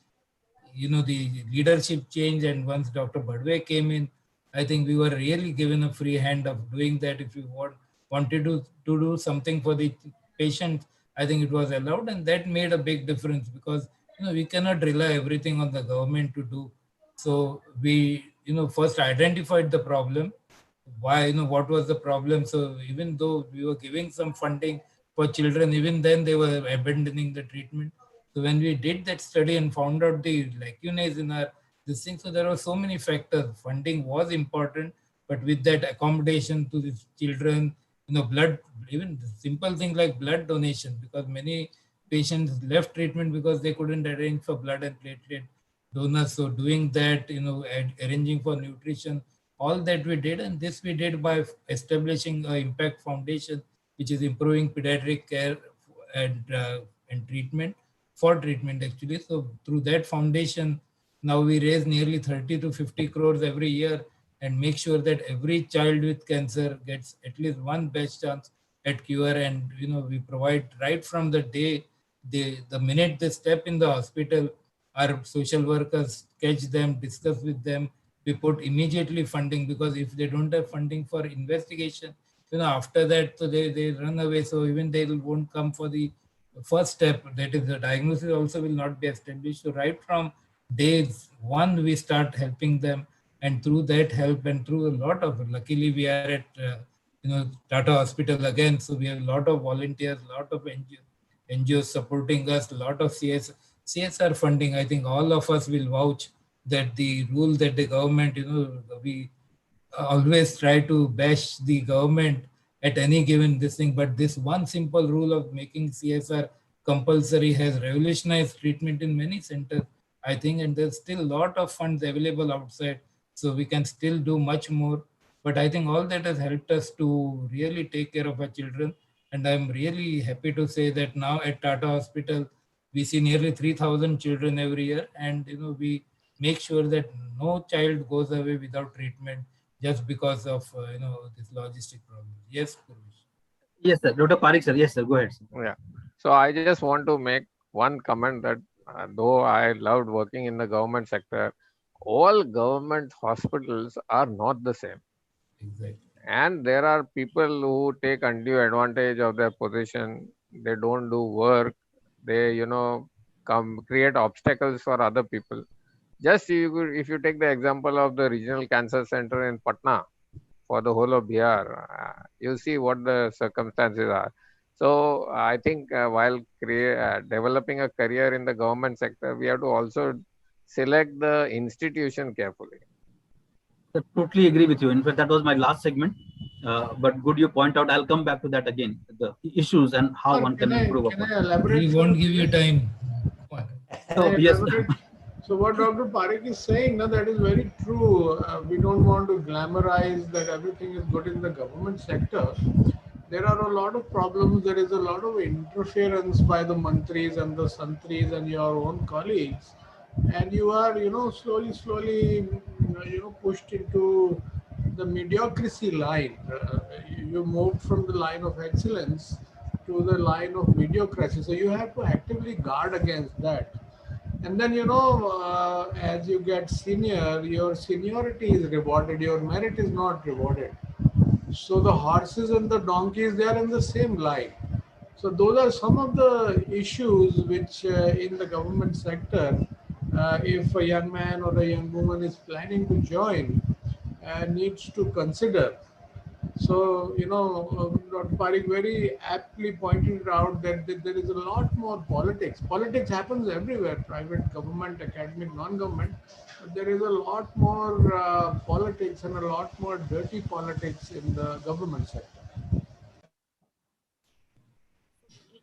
leadership changed, and once Dr. Badwe came in, I think we were really given a free hand of doing that. If you wanted to do something for the patient, I think it was allowed, and that made a big difference, because we cannot rely everything on the government to do. So we first identified the problem. Why, what was the problem? So even though we were giving some funding for children, even then they were abandoning the treatment. So when we did that study and found out the lacunae in our this thing, so there were so many factors. Funding was important, but with that accommodation to the children, blood, even simple things like blood donation, because many patients left treatment because they couldn't arrange for blood and platelet donors. So doing that, arranging for nutrition, all that we did, and this we did by establishing an impact foundation, which is improving pediatric care and treatment for treatment actually. So through that foundation, now we raise nearly 30 to 50 crores every year, and make sure that every child with cancer gets at least one best chance at cure. And we provide right from the day the minute they step in the hospital, our social workers catch them, discuss with them. We put immediately funding, because if they don't have funding for investigation, after that, so they run away. So even they won't come for the first step, that is the diagnosis, also will not be established. So right from days one we start helping them, and through that help and through a lot of, luckily we are at Tata Hospital again, so we have a lot of volunteers, a lot of NGOs supporting us, a lot of CSR funding. I think all of us will vouch that the rule that the government, we always try to bash the government at any given this thing, but this one simple rule of making CSR compulsory has revolutionized treatment in many centers, I think, and there's still a lot of funds available outside, so we can still do much more. But I think all that has helped us to really take care of our children, and I'm really happy to say that now at Tata Hospital, we see nearly 3,000 children every year, and we make sure that no child goes away without treatment just because of this logistic problem. Yes, Purvish. Yes, sir. Dr. Parikh, sir. Yes, sir. Go ahead, sir. Yeah. So I just want to make one comment that though I loved working in the government sector, all government hospitals are not the same. Exactly. And there are people who take undue advantage of their position. They don't do work. They, create obstacles for other people. Just if you take the example of the regional cancer center in Patna for the whole of Bihar, you see what the circumstances are. So I think while developing a career in the government sector, we have to also select the institution carefully. I totally agree with you. In fact, that was my last segment. But good you point out. I'll come back to that again. The issues and how one can improve Can upon. I elaborate? We won't give you time. Oh, yes. So what Dr. Parikh is saying, that is very true. We don't want to glamorize that everything is good in the government sector. There are a lot of problems. There is a lot of interference by the mantris and the santris and your own colleagues, and you are, slowly, pushed into the mediocrity line. You moved from the line of excellence to the line of mediocrity. So you have to actively guard against that. And then, as you get senior, your seniority is rewarded, your merit is not rewarded. So the horses and the donkeys, they are in the same line. So those are some of the issues which in the government sector, if a young man or a young woman is planning to join, needs to consider. So, Dr. Parikh very aptly pointed out that there is a lot more politics. Politics happens everywhere, private, government, academic, non-government. But there is a lot more politics and a lot more dirty politics in the government sector.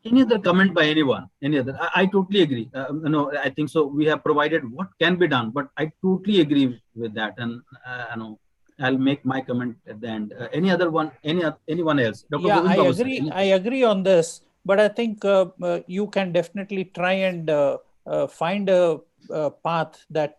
Any other comment by anyone? Any other? I totally agree. I think so. We have provided what can be done, but I totally agree with that. And I'll make my comment at the end. Any other one? Anyone else? Dr. Yeah, Govind I Babu, agree. sir, I agree on this, but I think you can definitely try and find a path that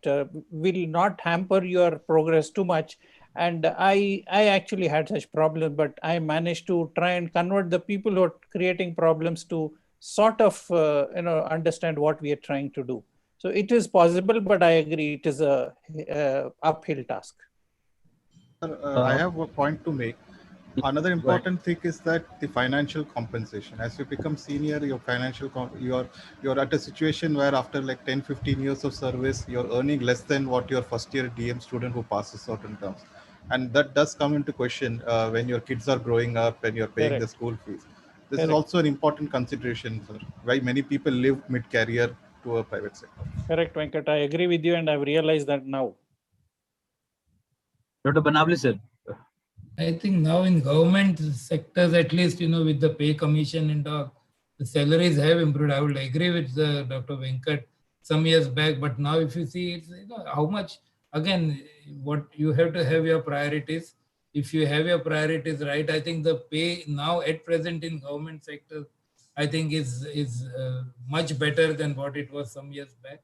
will not hamper your progress too much. And I actually had such problems, but I managed to try and convert the people who are creating problems to sort of understand what we are trying to do. So it is possible, but I agree it is a uphill task. I have a point to make. Another important thing is that the financial compensation. As you become senior, your financial you're at a situation where after like 10-15 years of service, you're earning less than what your first year DM student who passes certain terms, and that does come into question when your kids are growing up and you're paying the school fees. This is also an important consideration, sir, why many people live mid-career to a private sector. Correct, Venkat. I agree with you, and I've realized that now. Dr. Banavli, sir. I think now in government sectors, at least, with the pay commission and all, the salaries have improved. I would agree with Dr. Venkat some years back, but now if you see, it's, how much, again, what you have to have your priorities. If you have your priorities right, I think the pay now at present in government sector, I think is much better than what it was some years back.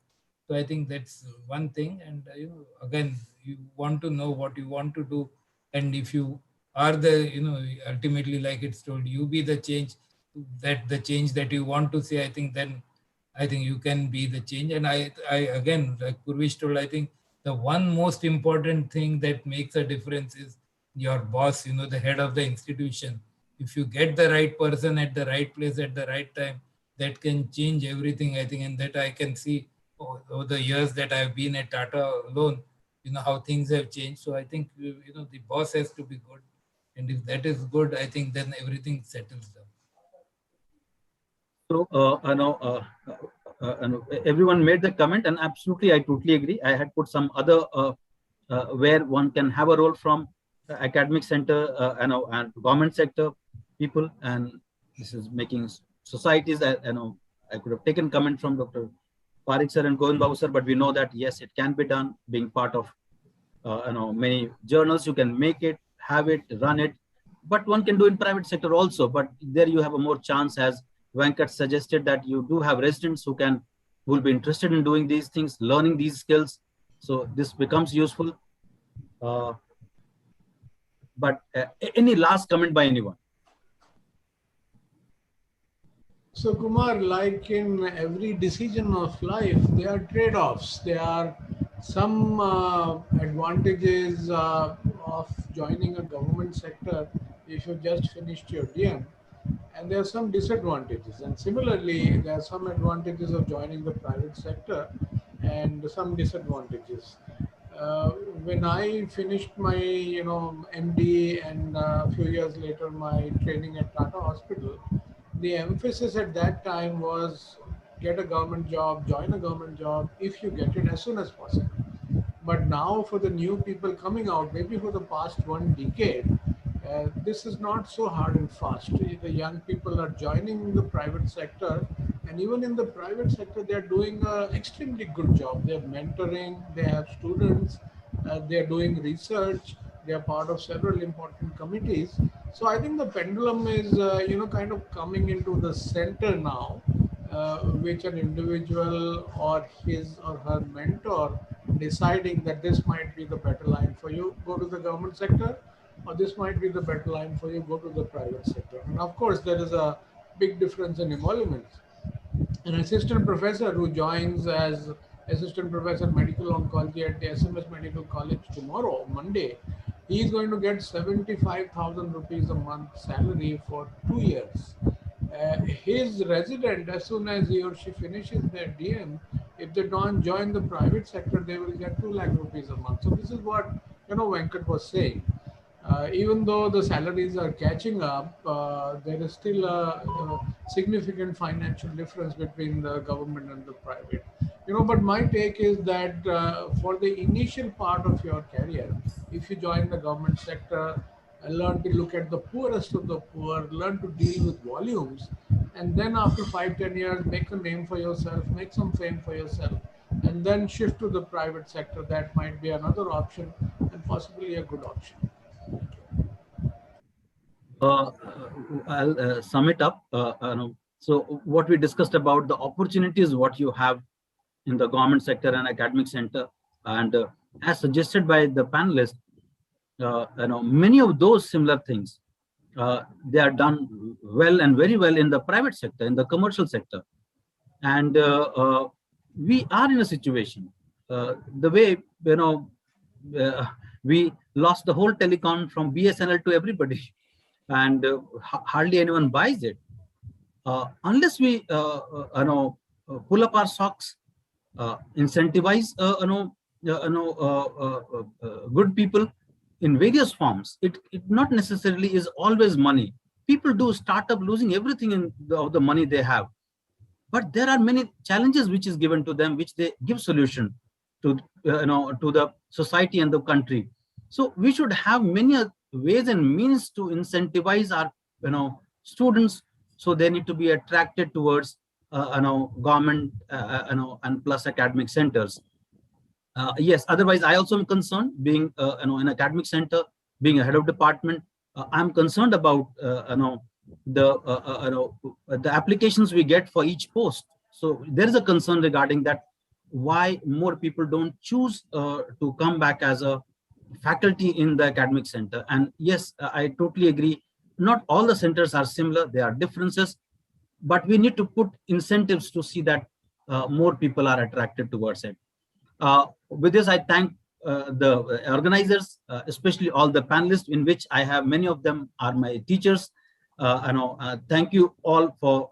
So I think that's one thing. And again, you want to know what you want to do. And if you are the, ultimately, like it's told, you be the change, the change that you want to see, I think then I think you can be the change. And I again, like Purvish told, I think the one most important thing that makes a difference is your boss, the head of the institution. If you get the right person at the right place at the right time, that can change everything, I think. And that I can see over the years that I've been at Tata alone, how things have changed. So I think, the boss has to be good. And if that is good, I think then everything settles down. So, everyone made the comment, and absolutely, I totally agree. I had put some other where one can have a role from academic center, and government sector people, and this is making societies. I could have taken comment from Dr. Parik sir and Govind Babu sir, but we know that yes, it can be done. Being part of many journals, you can make it, have it, run it, but one can do in private sector also. But there you have a more chance, as Venkat suggested, that you do have residents who will be interested in doing these things, learning these skills. So this becomes useful. But any last comment by anyone? So Kumar, like in every decision of life, there are trade-offs. There are some advantages of joining a government sector if you just finished your DM, and there are some disadvantages. And similarly, there are some advantages of joining the private sector and some disadvantages. When I finished my MD and a few years later my training at Tata Hospital, the emphasis at that time was get a government job, join a government job if you get it as soon as possible. But now for the new people coming out, maybe for the past 1 decade, this is not so hard and fast. The young people are joining the private sector, and even in the private sector, they're doing an extremely good job. They're mentoring, they have students, they're doing research, they're part of several important committees. So I think the pendulum is, kind of coming into the center now, which an individual or his or her mentor deciding that this might be the better line for you, go to the government sector, or this might be the better line for you, go to the private sector. And of course, there is a big difference in emoluments. An assistant professor who joins as assistant professor medical oncology at the SMS Medical College tomorrow, Monday, he is going to get 75,000 rupees a month salary for 2 years. His resident, as soon as he or she finishes their DM, if they don't join the private sector, they will get 2 lakh rupees a month. So this is what Venkat was saying. Even though the salaries are catching up, there is still a significant financial difference between the government and the private. But my take is that for the initial part of your career, if you join the government sector, learn to look at the poorest of the poor, learn to deal with volumes, and then after 5-10 years, make a name for yourself, make some fame for yourself, and then shift to the private sector. That might be another option and possibly a good option. I'll sum it up. So what we discussed about the opportunities, what you have in the government sector and academic center, and as suggested by the panelists, many of those similar things, they are done well and very well in the private sector, in the commercial sector. And we are in a situation, the way, we lost the whole telecom from BSNL to everybody, and hardly anyone buys it. Unless we, pull up our socks, incentivize, good people in various forms. It not necessarily is always money. People do start up losing everything in the money they have, but there are many challenges which is given to them, which they give solution to, to the society and the country. So we should have many ways and means to incentivize our, students, so they need to be attracted towards, government, and plus academic centers. Yes, otherwise I also am concerned, being an academic center, being a head of department, I'm concerned about the applications we get for each post. So there is a concern regarding that, why more people don't choose to come back as a faculty in the academic center. And yes, I totally agree, not all the centers are similar, there are differences, but we need to put incentives to see that more people are attracted towards it. With this, I thank the organizers, especially all the panelists, in which I have many of them are my teachers. Thank you all for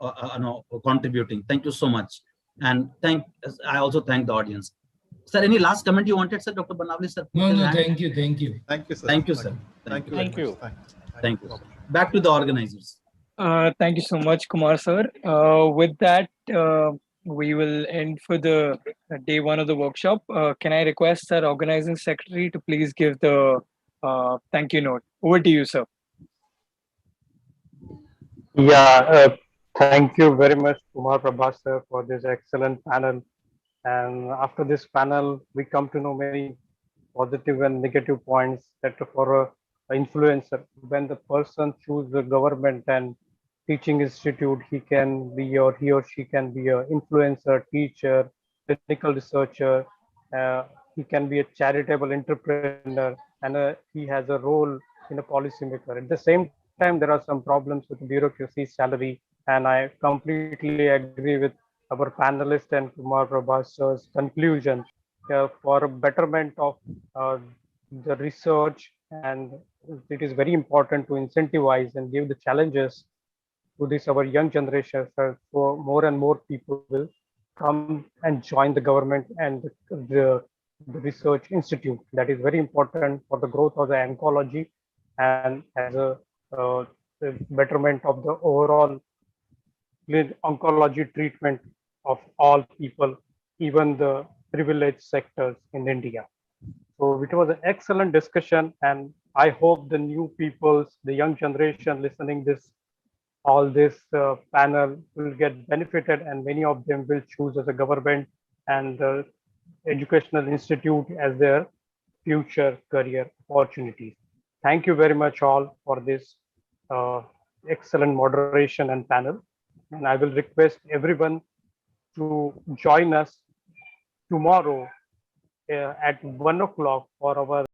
contributing. Thank you so much. And I also thank the audience. Sir, any last comment you wanted, sir? Dr. Banavli, sir? No, no, thank you, thank you. Thank you, sir. Thank you, sir. Thank you Thank very you. much. Thank you, sir. Back to the organizers. Thank you so much, Kumar sir. With that, we will end for the day one of the workshop. Can I request our organizing secretary to please give the thank you note? Over to you, sir. Yeah, thank you very much, Kumar Prabhas sir, for this excellent panel. And after this panel, we come to know many positive and negative points that for a influencer, when the person choose the government and teaching institute, he or she can be a influencer, teacher, clinical researcher. He can be a charitable entrepreneur, and he has a role in a policymaker. At the same time, there are some problems with bureaucracy, salary, and I completely agree with our panelist and Kumar Prabhas's conclusion. For a betterment of uh, the research, and it is very important to incentivize and give the challenges to this our young generation, so more and more people will come and join the government and the research institute. That is very important for the growth of the oncology and as the betterment of the overall oncology treatment of all people, even the privileged sectors in India. So it was an excellent discussion, and I hope the new peoples, the young generation listening this, all this panel will get benefited, and many of them will choose as a government and the educational institute as their future career opportunities. Thank you very much all for this uh, excellent moderation and panel. And I will request everyone to join us tomorrow at 1 o'clock for our